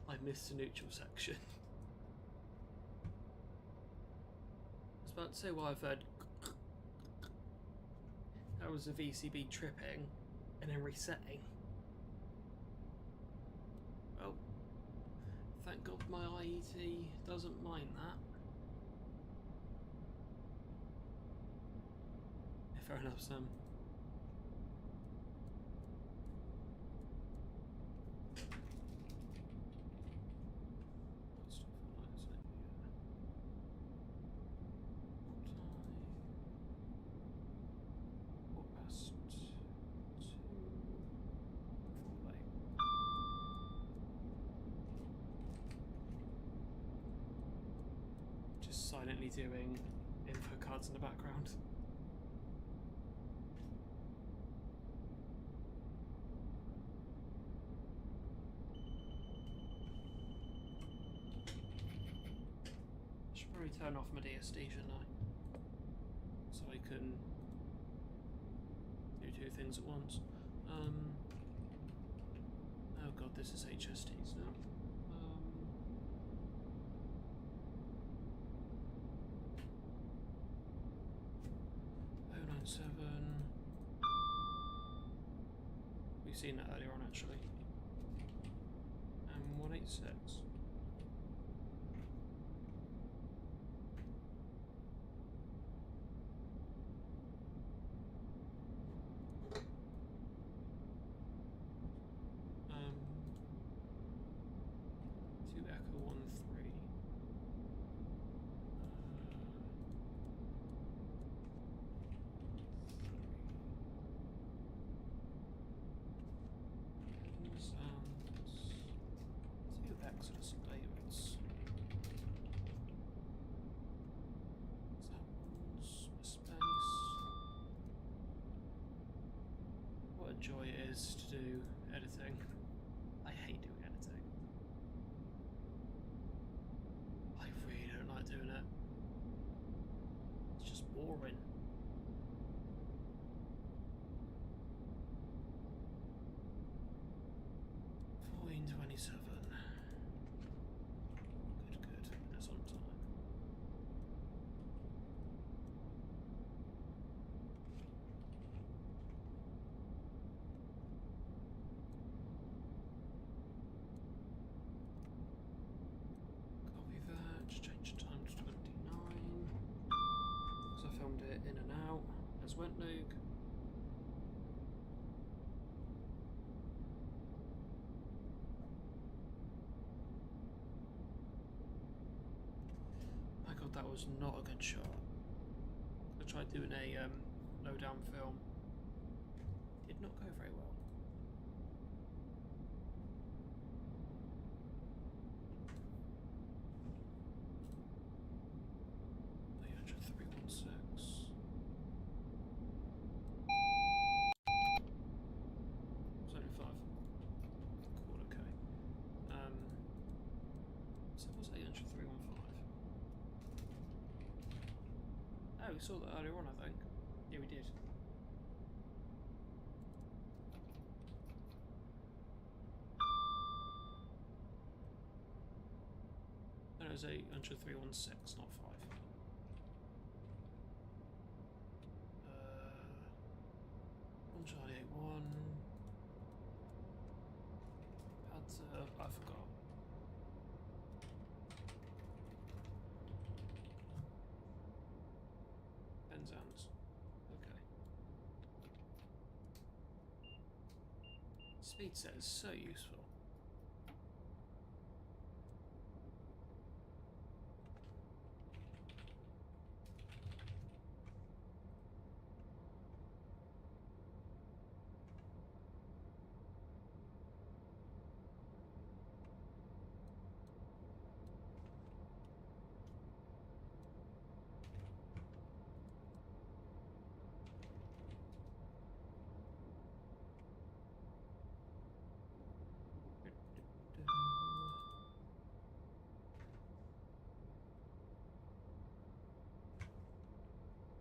I missed the neutral section. I was about to say, well, I've heard that was the VCB tripping and then resetting. Well, thank God my IET doesn't mind that. Yeah, fair enough, Sam. Silently doing info cards in the background. I should probably turn off my DSD, shouldn't I? So I can do two things at once. Oh god, this is HSTs now. 097. We've seen that earlier on actually. And 186. Joy it is to do editing. I hate doing editing. I really don't like doing it. It's just boring. $14.27. Good. That's on time. In and out as went Luke. My god, that was not a good shot. I tried doing a low down film. Did not go very well. We saw that earlier on, I think. Yeah, we did. That was 803.16, not 5. On Charlie 81. I forgot. Penzance. Okay. Speed set is so useful.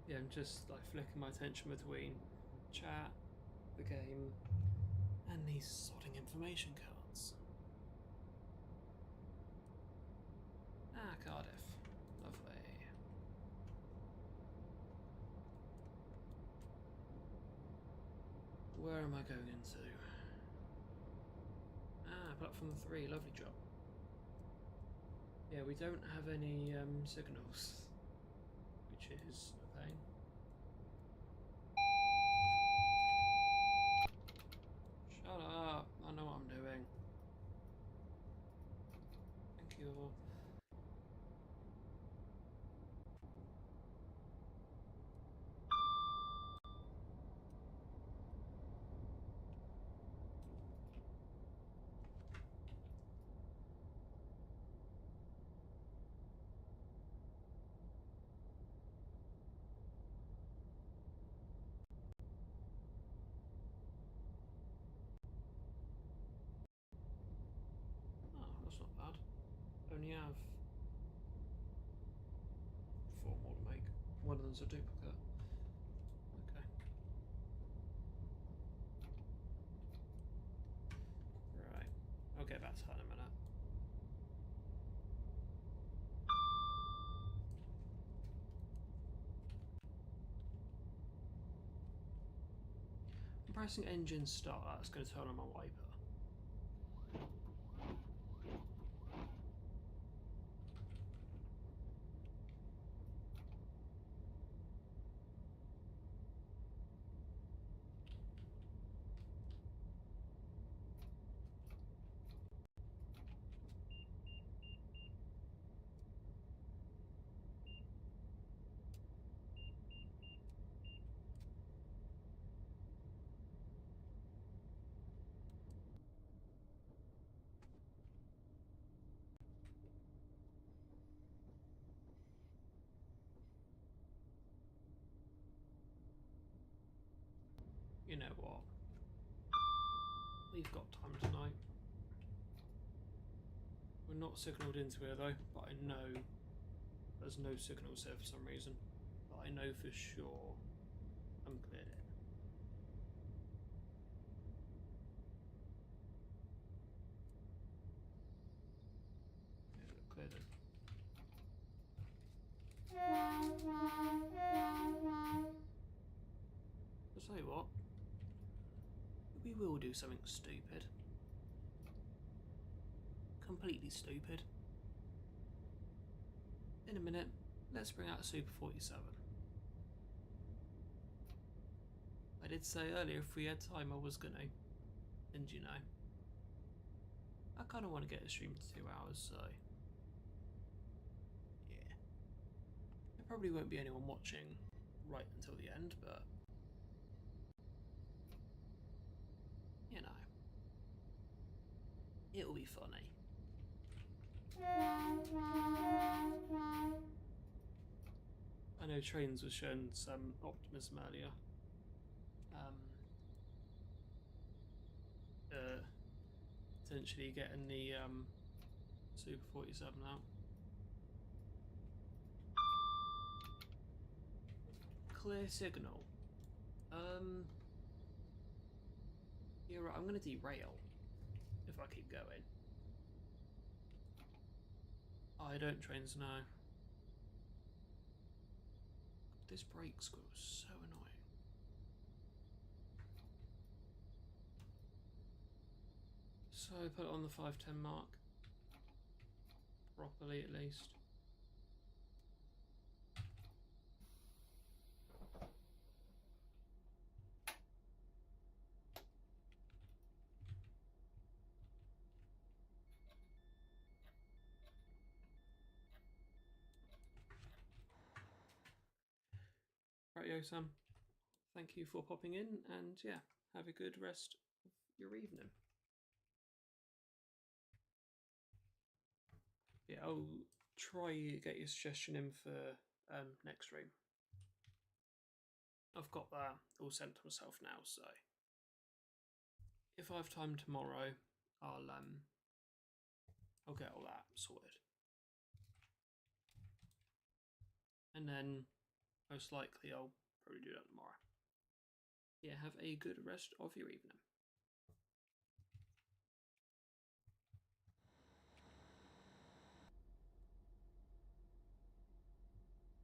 Yeah, I'm just like flicking my attention between chat, the game, and these sodding information cards. Ah, Cardiff. Lovely. Where am I going into? Ah, platform 3, lovely job. Yeah, we don't have any signals, which is a pain. Shut up, I know what I'm doing. Thank you. Oh, that's not bad. Only have 4 more to make. One of them's a duplicate. Okay. Right. I'll get back to that in a minute. I'm pressing engine start, that's going to turn on my wiper. You know what? We've got time tonight. We're not signalled into here though, but I know there's no signals here for some reason. But I know for sure I'm cleared in. Yeah, look, cleared in. I'll tell you what, we will do something stupid. Completely stupid. In a minute, let's bring out a Super 47. I did say earlier if we had time I was gonna, and you know, I kind of want to get a stream to 2 hours, so yeah. There probably won't be anyone watching right until the end, but you know, it'll be funny. I know Trains was showing some optimism earlier. Potentially getting the Super 47 out. Clear signal. You're right, I'm going to derail if I keep going. I don't Trains now. This brake squirrel is so annoying. So I put it on the 510 mark. Properly at least. Rightio, Sam. Thank you for popping in, and yeah, have a good rest of your evening. Yeah, I'll try get your suggestion in for next stream. I've got that all sent to myself now, so if I have time tomorrow, I'll get all that sorted. And then most likely I'll probably do that tomorrow. Yeah, have a good rest of your evening.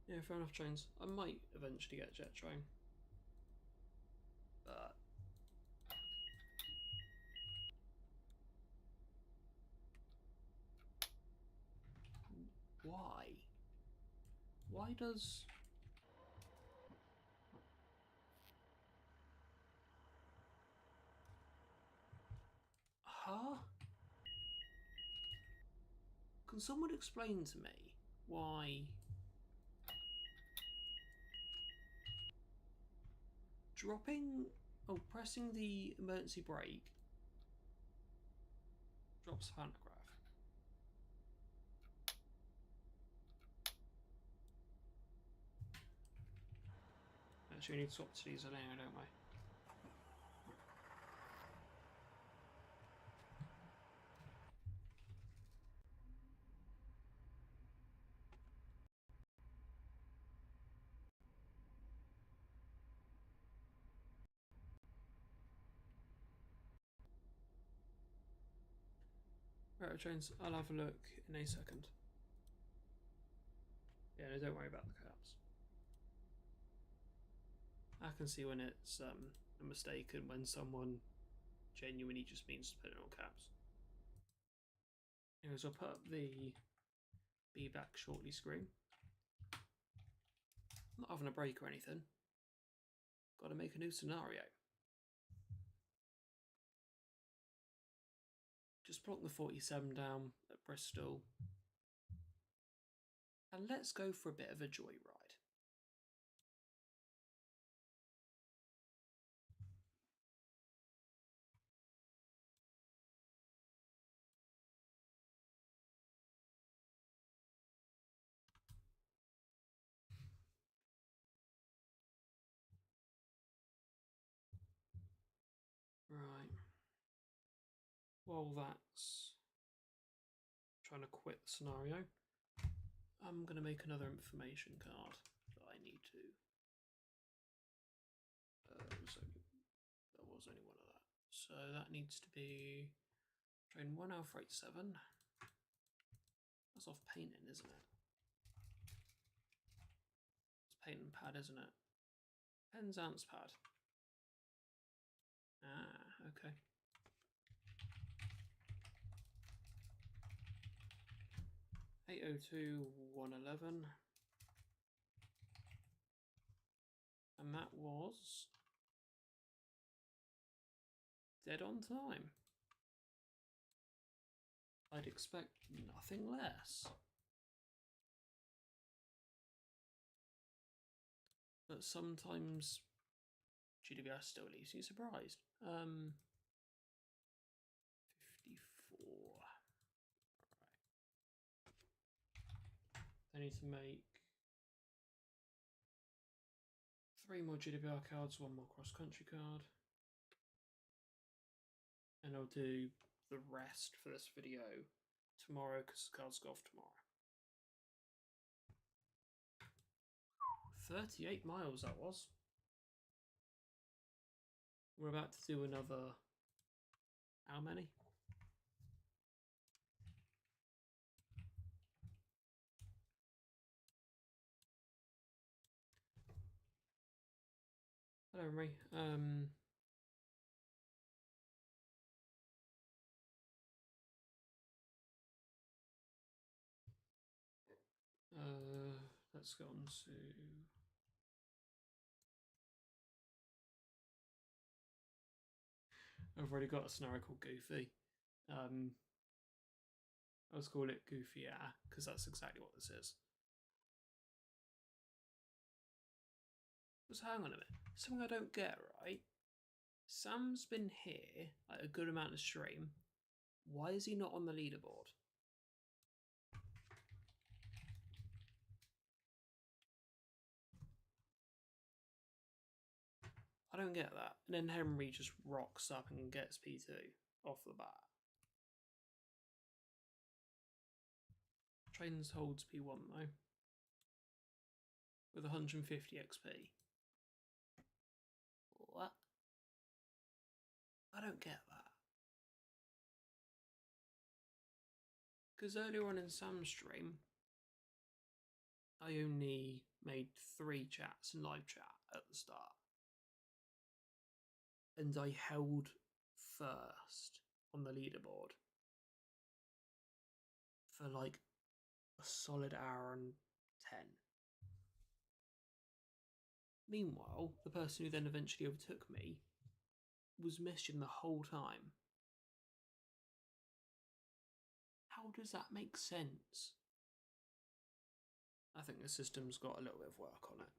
Yeah, fair enough, trains. I might eventually get a jet train. But why? Why does... Huh? Can someone explain to me why pressing the emergency brake drops pantograph? Actually, we need to swap to these anyway, don't we? Right, trains, I'll have a look in a second. Yeah, no, don't worry about the caps. I can see when it's a mistake and when someone genuinely just means to put it on caps. Anyways, I'll put up the be back shortly screen. I'm not having a break or anything. Got to make a new scenario. Just plonk the 47 down at Bristol. And let's go for a bit of a joyride. Right. While that's trying to quit the scenario, I'm going to make another information card that I need to. There was only one of that. So that needs to be train 1 Alpha 87. That's off painting, isn't it? It's painting pad, isn't it? Penzance pad. Ah, okay. (802.111), and that was dead on time. I'd expect nothing less. But sometimes GWS still leaves you surprised. 54. Right. I need to make 3 more GWR cards, 1 more cross-country card. And I'll do the rest for this video tomorrow because the cards go off tomorrow. 38 miles that was. We're about to do another... How many? Hello, Emery. Let's go on to... I've already got a scenario called Goofy. I'll just call it Goofy, yeah, because that's exactly what this is. Because hang on a minute, something I don't get, right? Sam's been here like a good amount of stream. Why is he not on the leaderboard? I don't get that. And then Henry just rocks up and gets P2 off the bat. Trains holds P1 though. With 150 XP. What? I don't get that. Because earlier on in Sam's stream, I only made 3 chats in live chat at the start. And I held first on the leaderboard for like a solid hour and 10. Meanwhile, the person who then eventually overtook me was mission the whole time. How does that make sense? I think the system's got a little bit of work on it.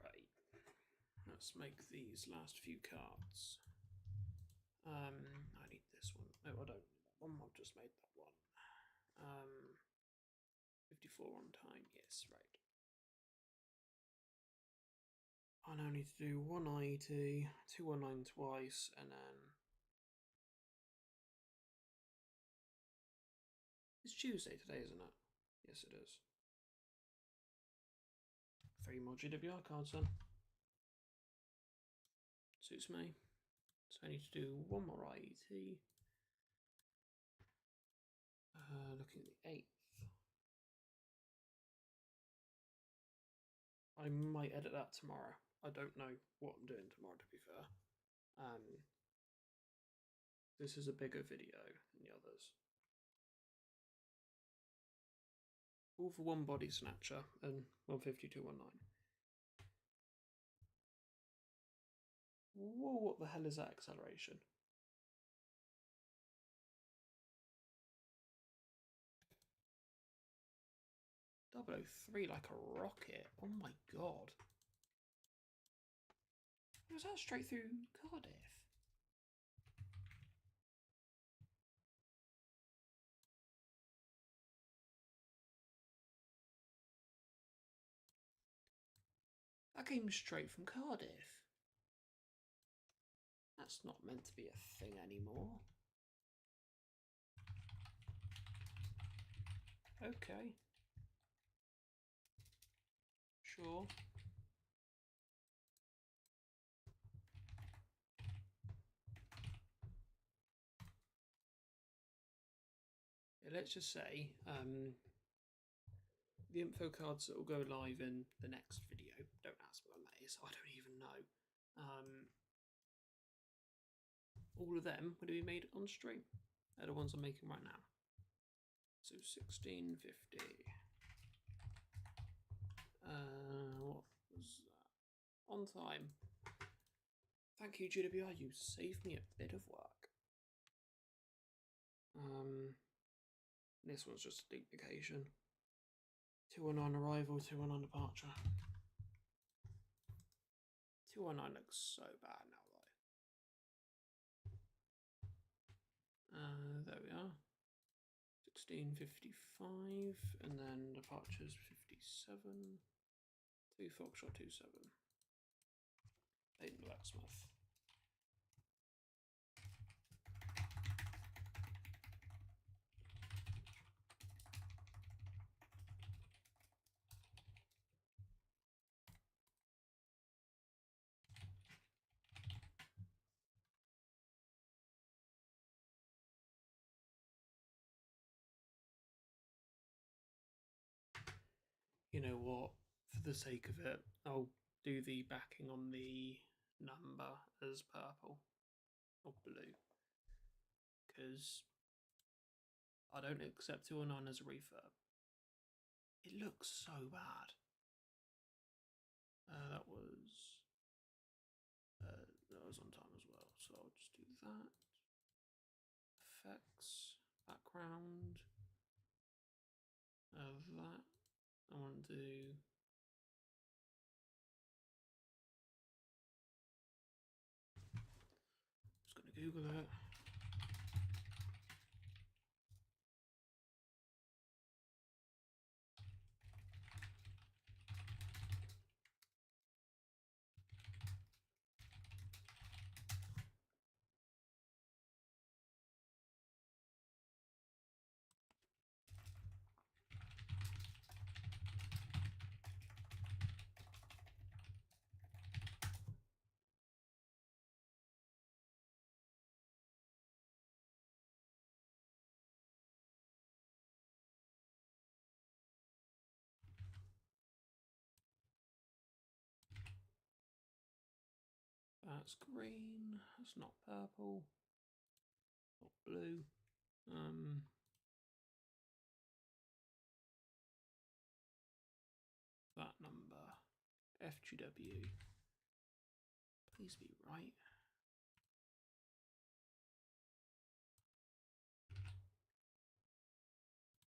Right. Let's make these last few cards. I need this one. No, I don't need that one. I've just made that one. 54 on time. Yes, right. I now need to do 180, 219 twice, and then... It's Tuesday today, isn't it? Yes, it is. 3 more GWR cards then. Suits me. So I need to do 1 more IET. Looking at the 8th. I might edit that tomorrow. I don't know what I'm doing tomorrow, to be fair. This is a bigger video than the others. All for 1 body snatcher and 15219. Whoa, what the hell is that acceleration? .003 like a rocket. Oh my god. Was that straight through Cardiff? That came straight from Cardiff. That's not meant to be a thing anymore. Okay. Sure. Yeah, let's just say the info cards that will go live in the next video, don't ask me when that is, I don't even know. All of them would be made on stream. They're the ones I'm making right now. So 1650. What was that? On time. Thank you, GWR. You saved me a bit of work. This one's just a duplication. 219 arrival, 219 departure. 219 looks so bad now, though. There we are. 1655, and then departures 57. 2 Foxtrot 27. Aiden Blacksmith. You know what, for the sake of it, I'll do the backing on the number as purple or blue, because I don't accept 209 as a refurb. It looks so bad. That was on time as well, so I'll just do that. Effects, background, I want to do just going to Google it. That's green. That's not purple. Not blue. That number. FGW. Please be right.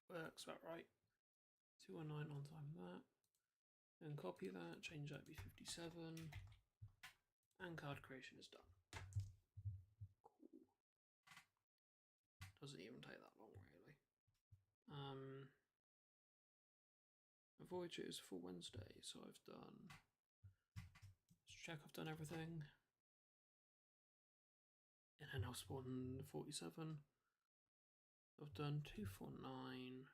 Works about right. 219 on time that. Then copy that, change that to be 57. And card creation is done. Cool. Doesn't even take that long, really. Voyager is for Wednesday, so I've done. Let's check I've done everything. And then I'll spawn 47. I've done 249.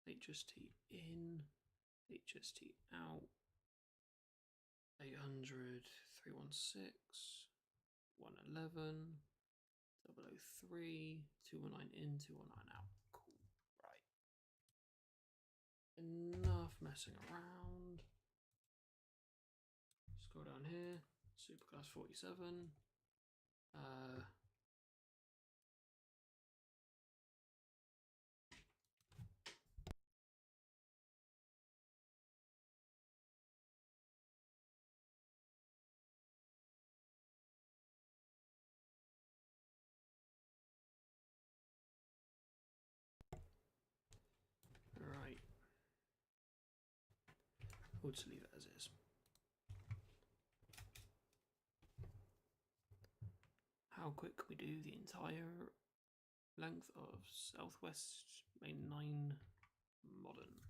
HST in, HST out. 800, 316, 111, 003, 219 in, 219 out. Cool. Right. Enough messing around. Scroll down here. Superclass 47. Right. We'll just leave it as is. How quick can we do the entire length of Southwest Main 9 Modern?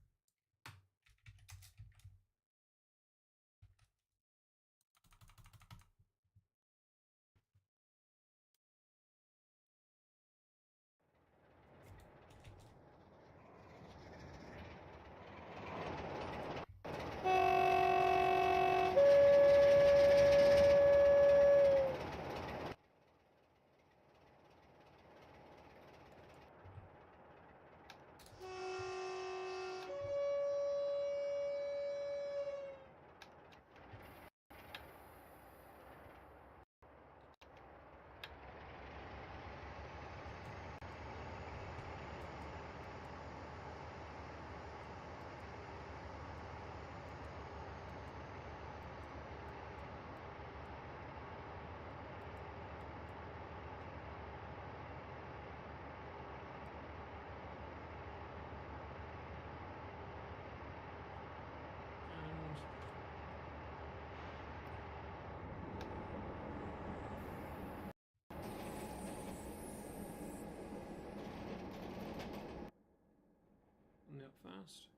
And up fast.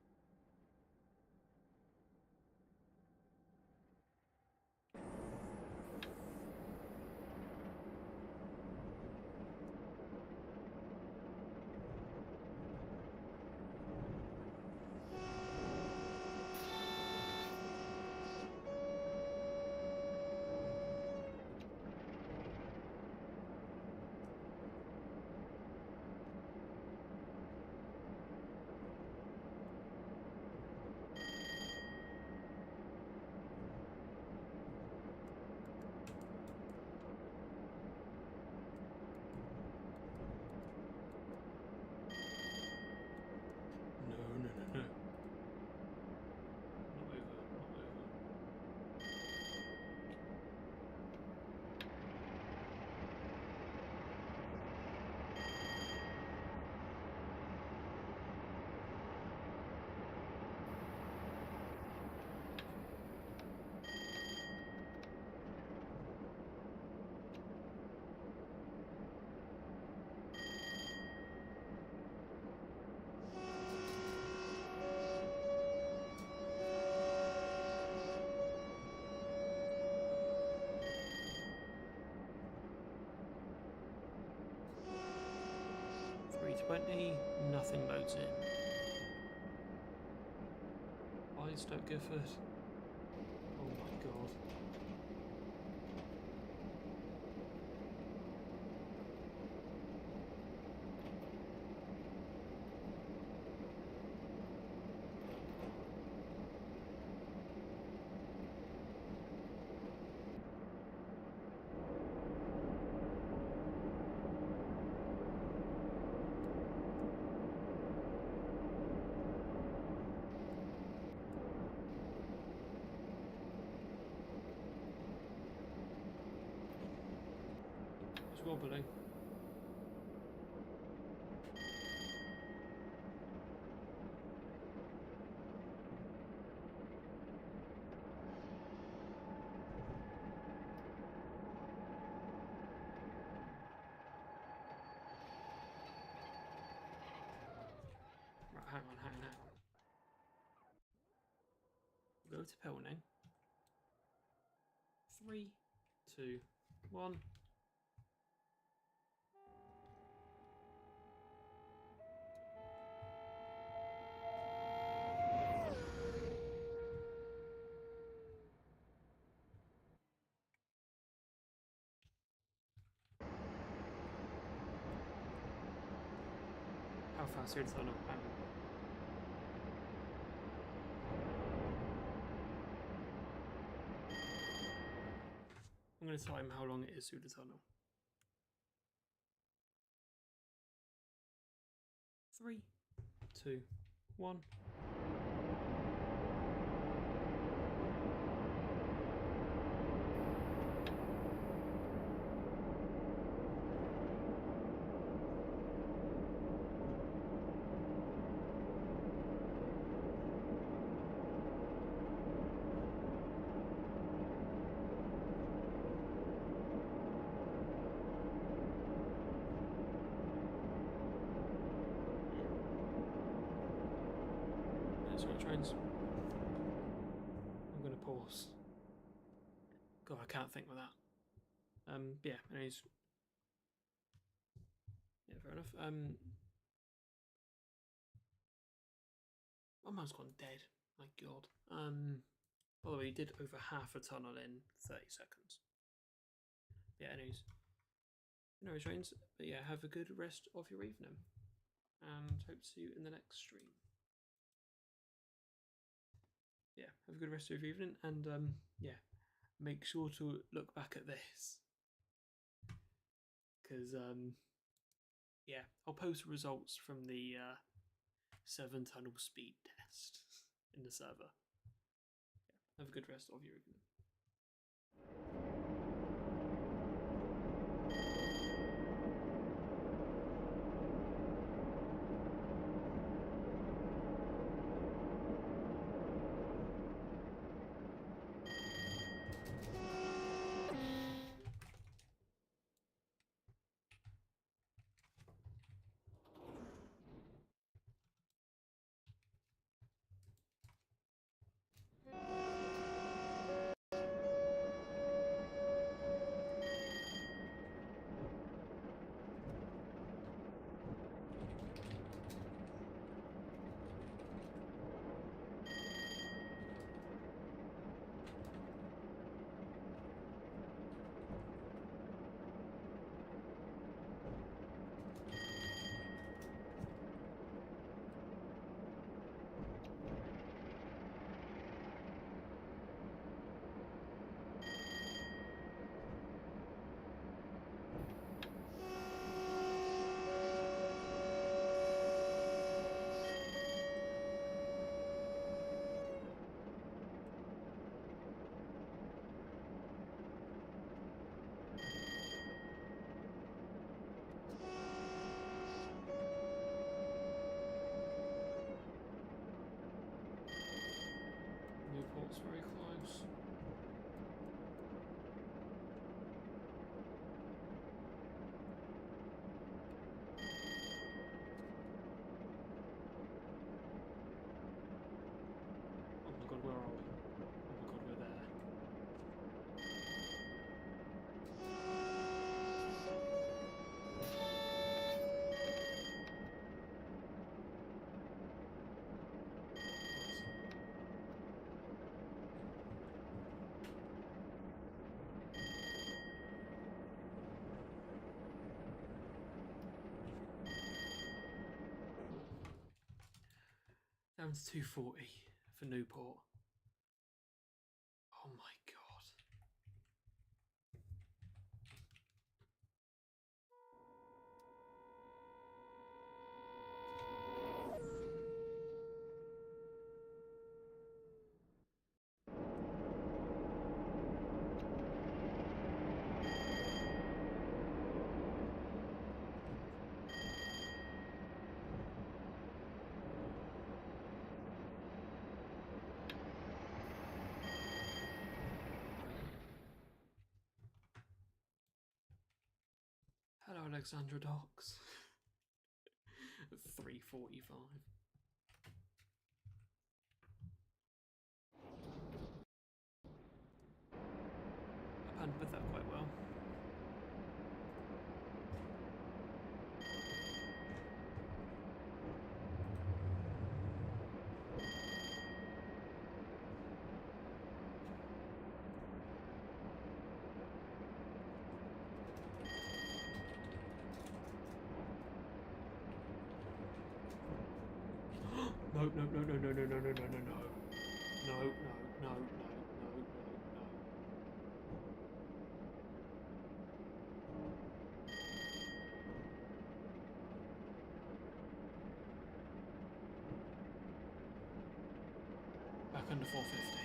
20, nothing loads in. Eyes don't give it. Oh my god. Wobbling. Right, hang on. We'll go to Pelning. 3, 2, 1. How fast are you turn up? I'm going to time how long it is through the tunnel. 3, 2, 1. Trains. I'm going to pause. God, I can't think with that. Yeah, anyways. Yeah, fair enough. My man's gone dead. My god. By the way, he did over half a tunnel in 30 seconds. Yeah, anyways. No trains. But yeah, have a good rest of your evening. And hope to see you in the next stream. Yeah, have a good rest of your evening, and yeah, make sure to look back at this, because yeah, I'll post results from the 7 tunnel speed test in the server. Yeah, have a good rest of your evening. Down to 240 for Newport. Oh my god. Hello, Alexandra Docks. 3:45. I pampered that quite well. No, no, no, no, no, no, no, no, no, no, no. No, no, no, no, no, no, no. Back under 450.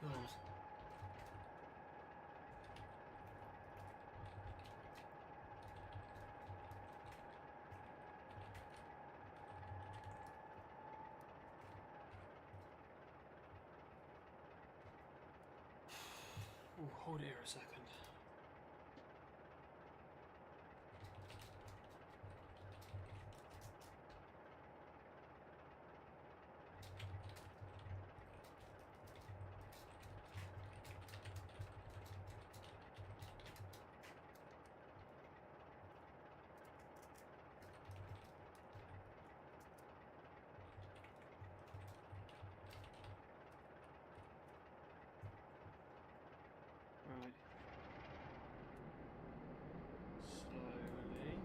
God. Ooh, hold it here a second. Right. Slowly.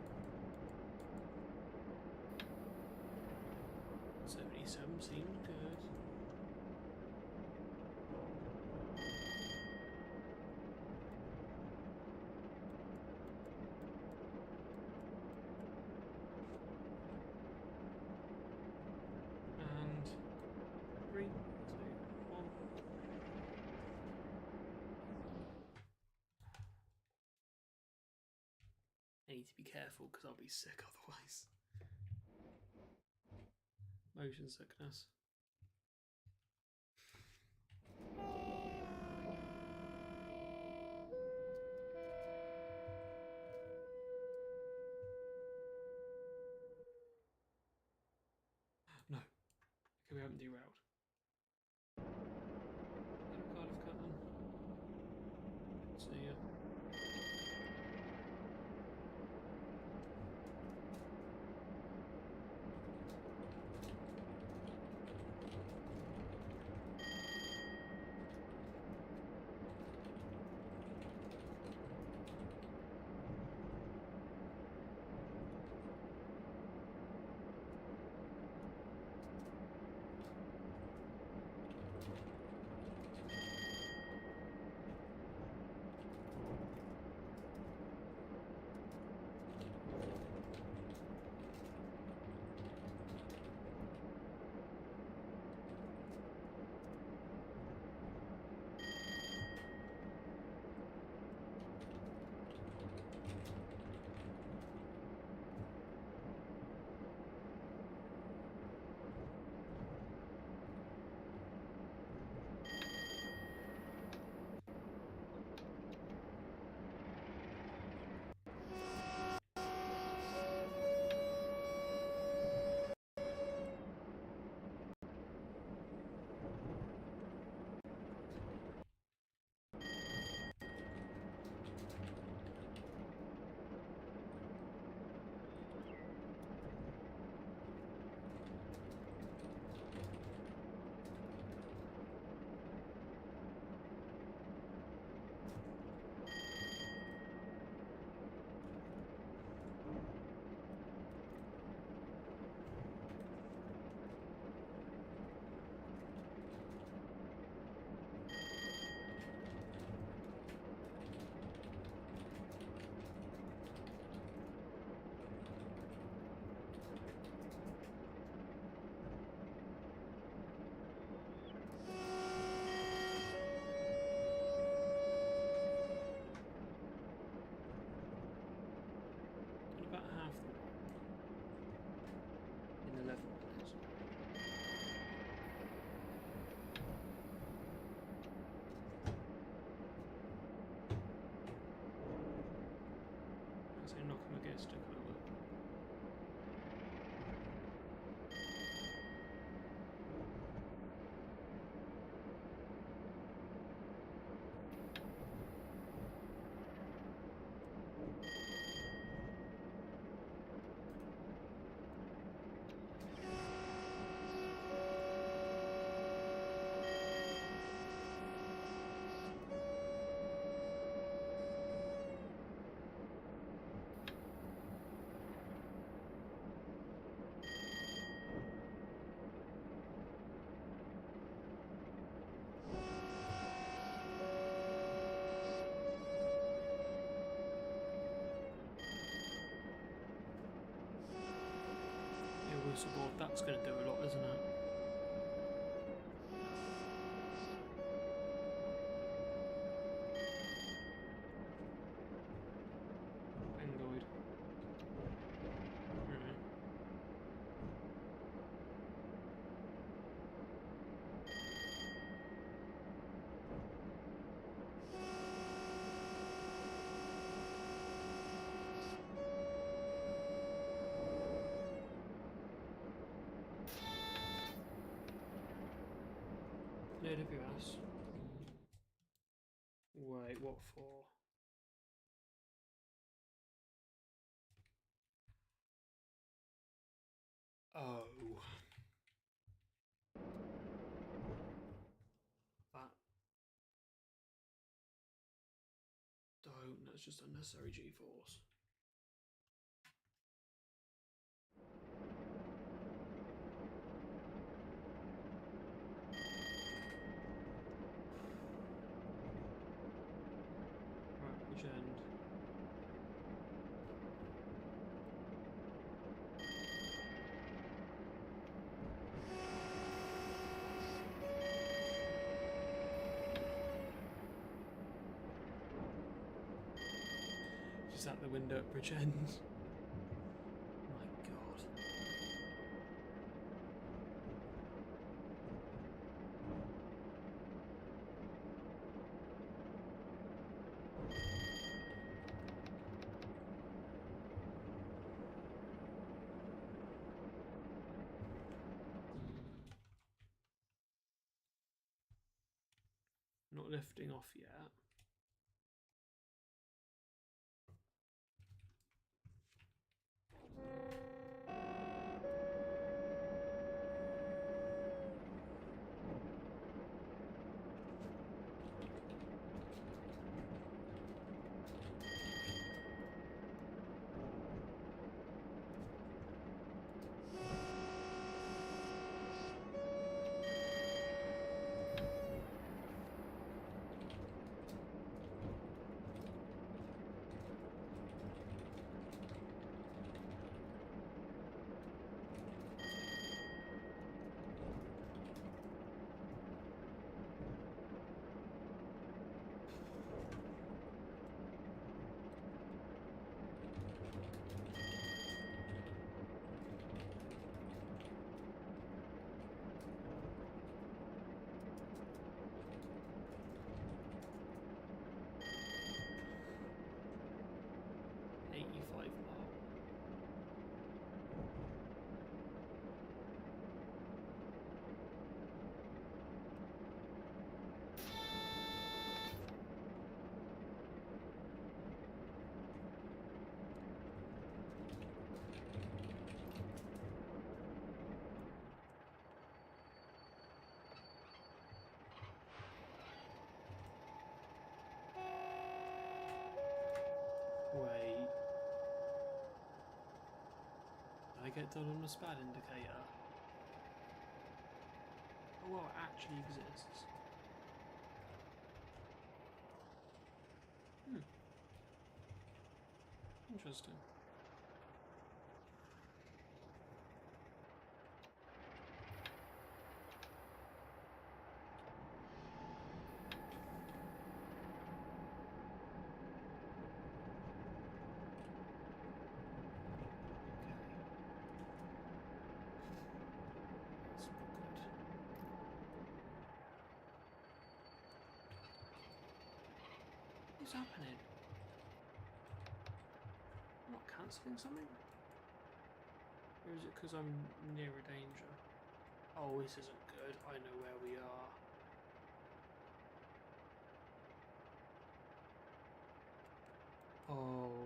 77 seemed good. And 3, 2, 1. I need to be careful because I'll be sick otherwise. Motion sickness. No. Okay, we haven't derailed. Cardiff Cutton. See ya. curious to kind of look. Board, that's going to do a lot, isn't it? Angoid. Right. AWS. Wait, what for? Oh. That. Don't, that's just unnecessary G-force. Right, which end? Just out the window at bridge end. My God. Not lifting off yet. Wait. Did I get done on the SPAD indicator? Oh well, it actually exists. Interesting. What's happening? I'm not cancelling something? Or is it because I'm near a danger? Oh, this isn't good. I know where we are. Oh,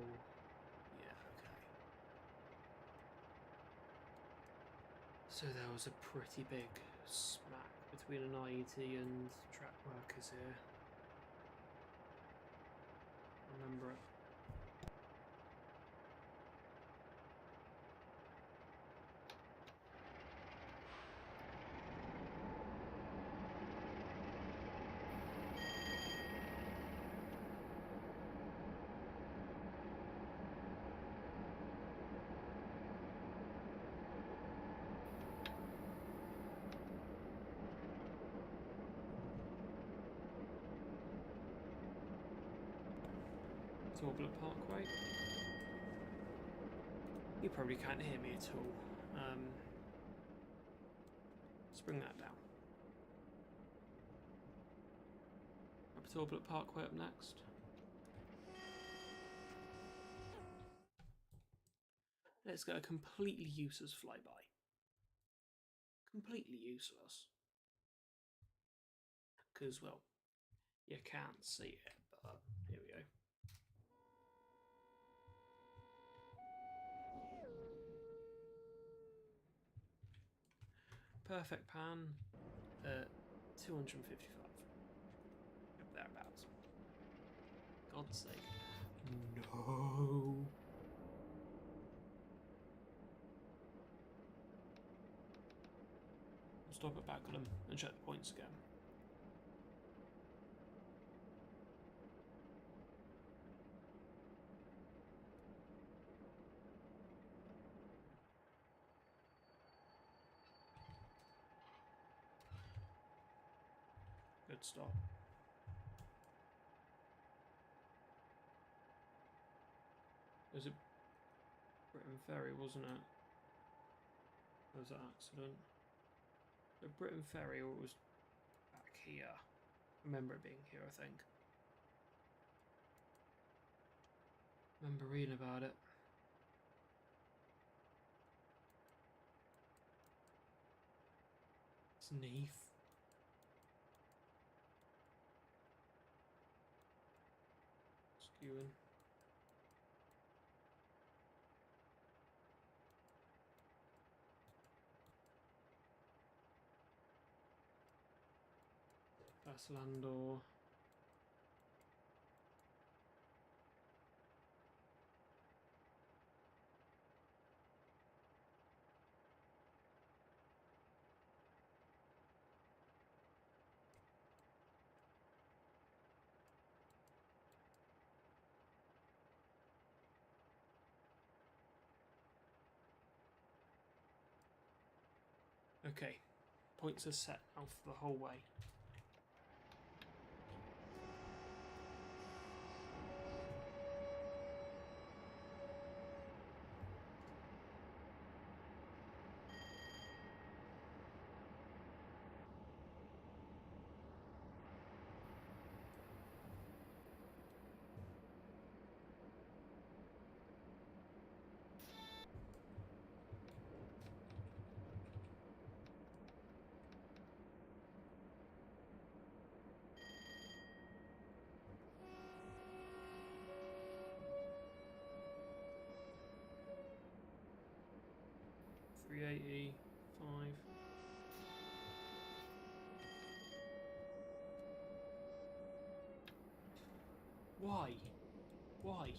yeah, okay. So there was a pretty big smack between an IET and track workers here. I remember it. Torblet Parkway. You probably can't hear me at all. Let's bring that down. Torblet Parkway up next. Let's get a completely useless flyby. Completely useless. Because, well, you can't see it, but here we go. Perfect pan at 255. Thereabouts. God's sake. No. I'll stop at Backlem and check the points again. Good stop. Was it Britain Ferry, wasn't it? There was that accident. The Britain Ferry, or it was back here. I remember it being here, I think. I remember reading about it. It's Neath. Skewing. That's Landor. Okay, points are set now for the whole way. .380, 5. Why? Why?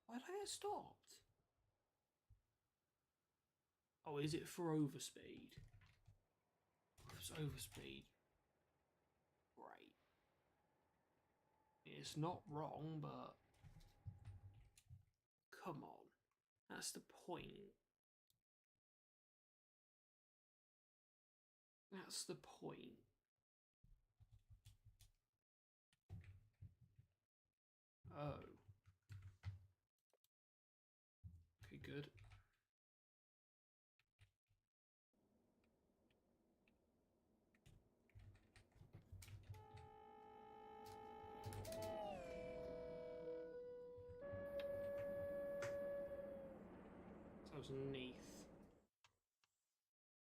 Why did I get stopped? Oh, is it for overspeed? It's overspeed. Great. It's not wrong, but come on. That's the point. That's the point. Oh. Okay, good. That was underneath.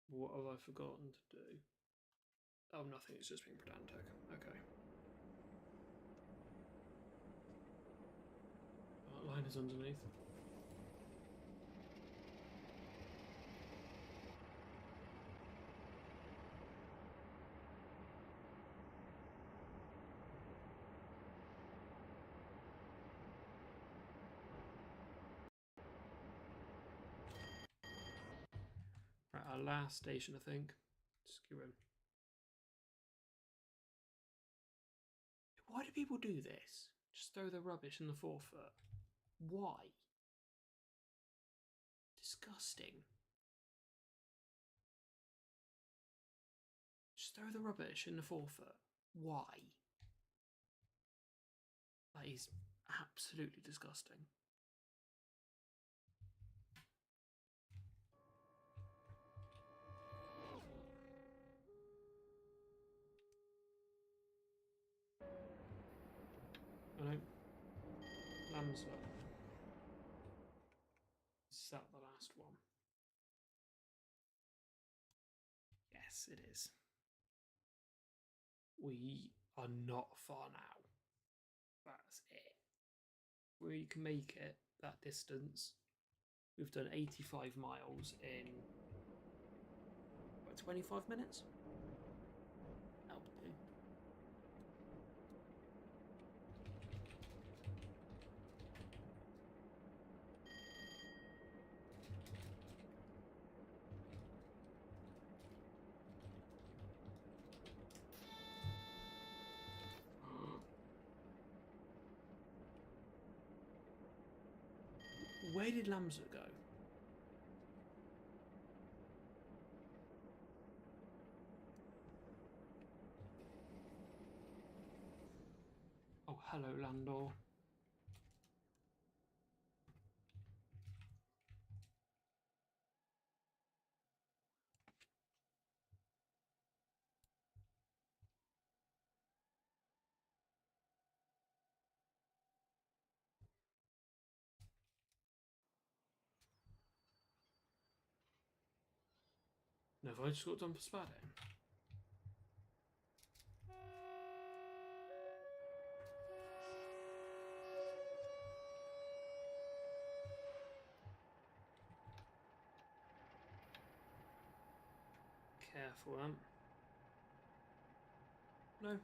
What have I forgotten to do? Oh, nothing, it's just being pedantic. Okay. Line is underneath. Right, our last station, I think. Skew in. Why do people do this? Just throw the rubbish in the forefoot. Why? Disgusting. Just throw the rubbish in the forefoot. Why? That is absolutely disgusting. I know. Lamsler. Is that the last one? Yes, it is. We are not far now. That's it. We can make it that distance. We've done 85 miles in what, 25 minutes? That'll do. Where did Lamsler go? Oh, hello, Landor. No, have I just got done for spatting? Careful, No,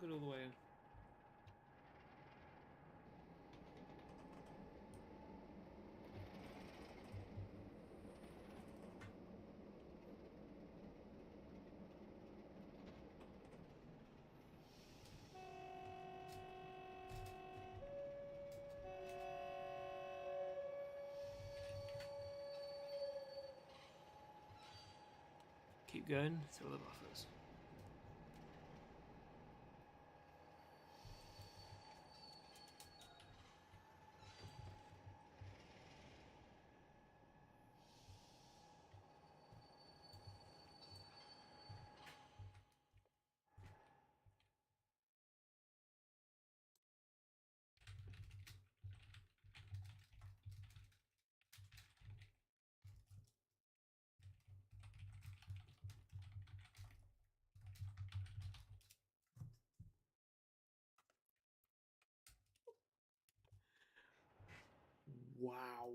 good all the way in. Keep going through the buffers. Wow.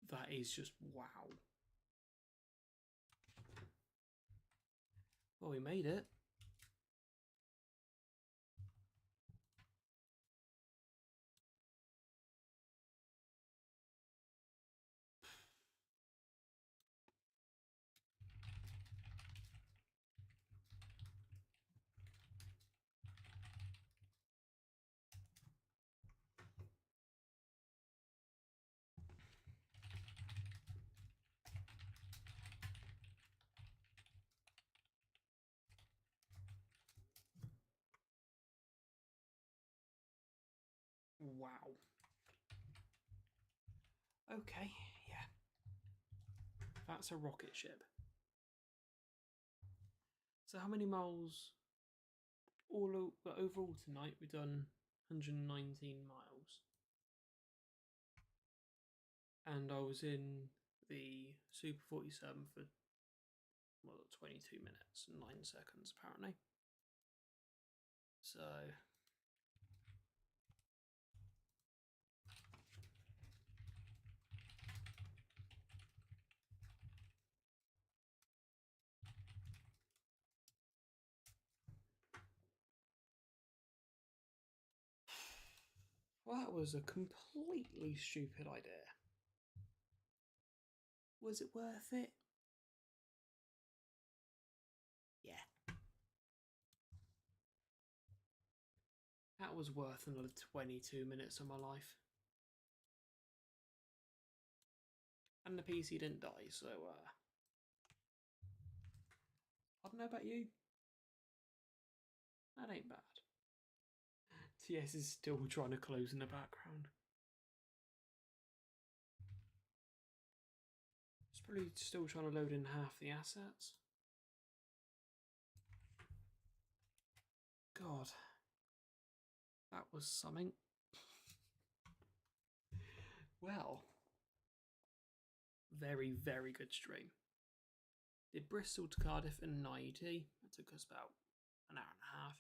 That is just wow. Well, we made it. Wow. Okay, yeah. That's a rocket ship. So how many miles overall tonight? We've done 119 miles. And I was in the Super 47 for 22 minutes and 9 seconds apparently. So well, that was a completely stupid idea. Was it worth it? Yeah. That was worth another 22 minutes of my life. And the PC didn't die, so I don't know about you. That ain't bad. TS is still trying to close in the background. It's probably still trying to load in half the assets. God. That was something. Well. Very, very good stream. Did Bristol to Cardiff in 90. It took us about an hour and a half.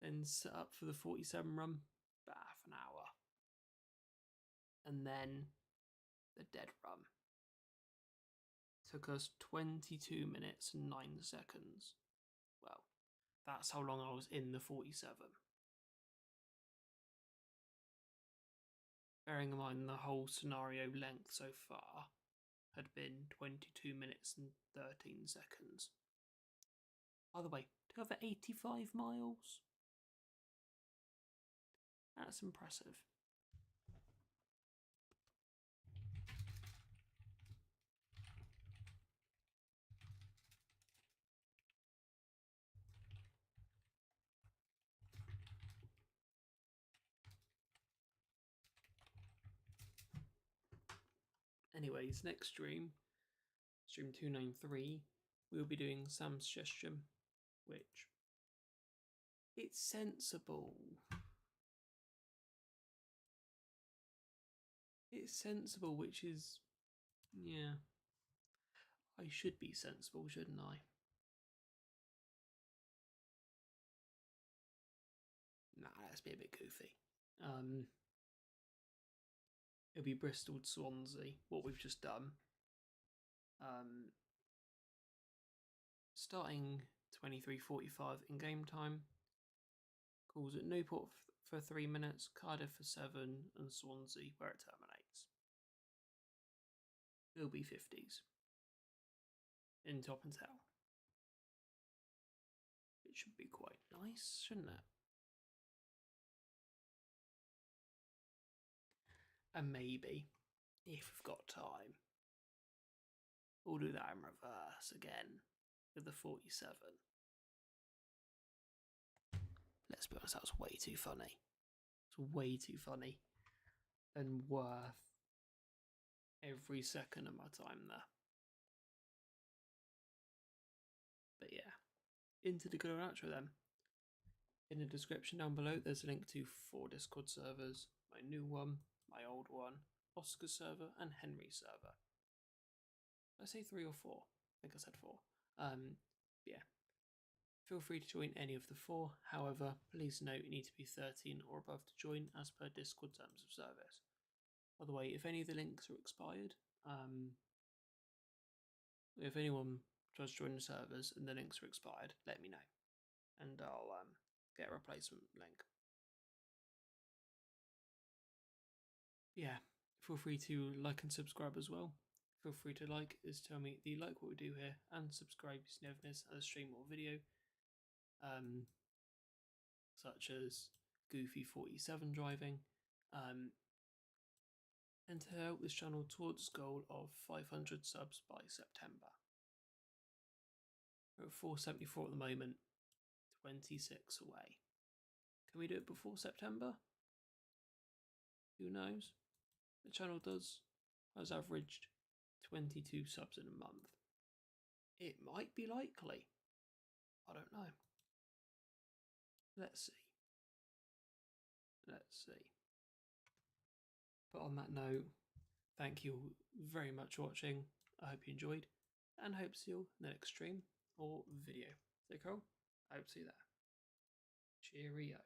Then set up for the 47 run, about half an hour. And then the dead run. Took us 22 minutes and 9 seconds. Well, that's how long I was in the 47. Bearing in mind the whole scenario length so far had been 22 minutes and 13 seconds. By the way, to cover 85 miles? That's impressive. Anyways, next stream 293, we'll be doing Sam's suggestion, which it's sensible. It's sensible, which is, yeah, I should be sensible, shouldn't I? Nah, let's be a bit goofy. It'll be Bristol to Swansea, what we've just done. Starting 23:45 in game time. Calls at Newport for 3 minutes, Cardiff for 7, and Swansea where it terminates. It'll be 50s. In top and tail. It should be quite nice, shouldn't it? And maybe, if we've got time, we'll do that in reverse again with the 47. Let's be honest, that was way too funny. It's way too funny and worth every second of my time there. But yeah, into the good old outro then. In the description down below, there's a link to 4 Discord servers, my new one, my old one, Oscar server, and Henry server. Did I say 3 or 4? I think I said 4. Yeah. Feel free to join any of the 4. However, please note you need to be 13 or above to join as per Discord terms of service. By the way, if any of the links are expired, if anyone tries to join the servers and the links are expired, let me know, and I'll get a replacement link. Yeah, feel free to like and subscribe as well. Feel free to like is tell me that you like what we do here, and subscribe if you never miss a stream or video, such as Goofy 47 driving, and to help this channel towards its goal of 500 subs by September. We're at 474 at the moment, 26 away. Can we do it before September? Who knows? The channel has averaged 22 subs in a month. It might be likely. I don't know. Let's see. Let's see. But on that note, thank you very much for watching. I hope you enjoyed, and hope to see you in the next stream or video. So cool. I hope to see you there. Cheerio.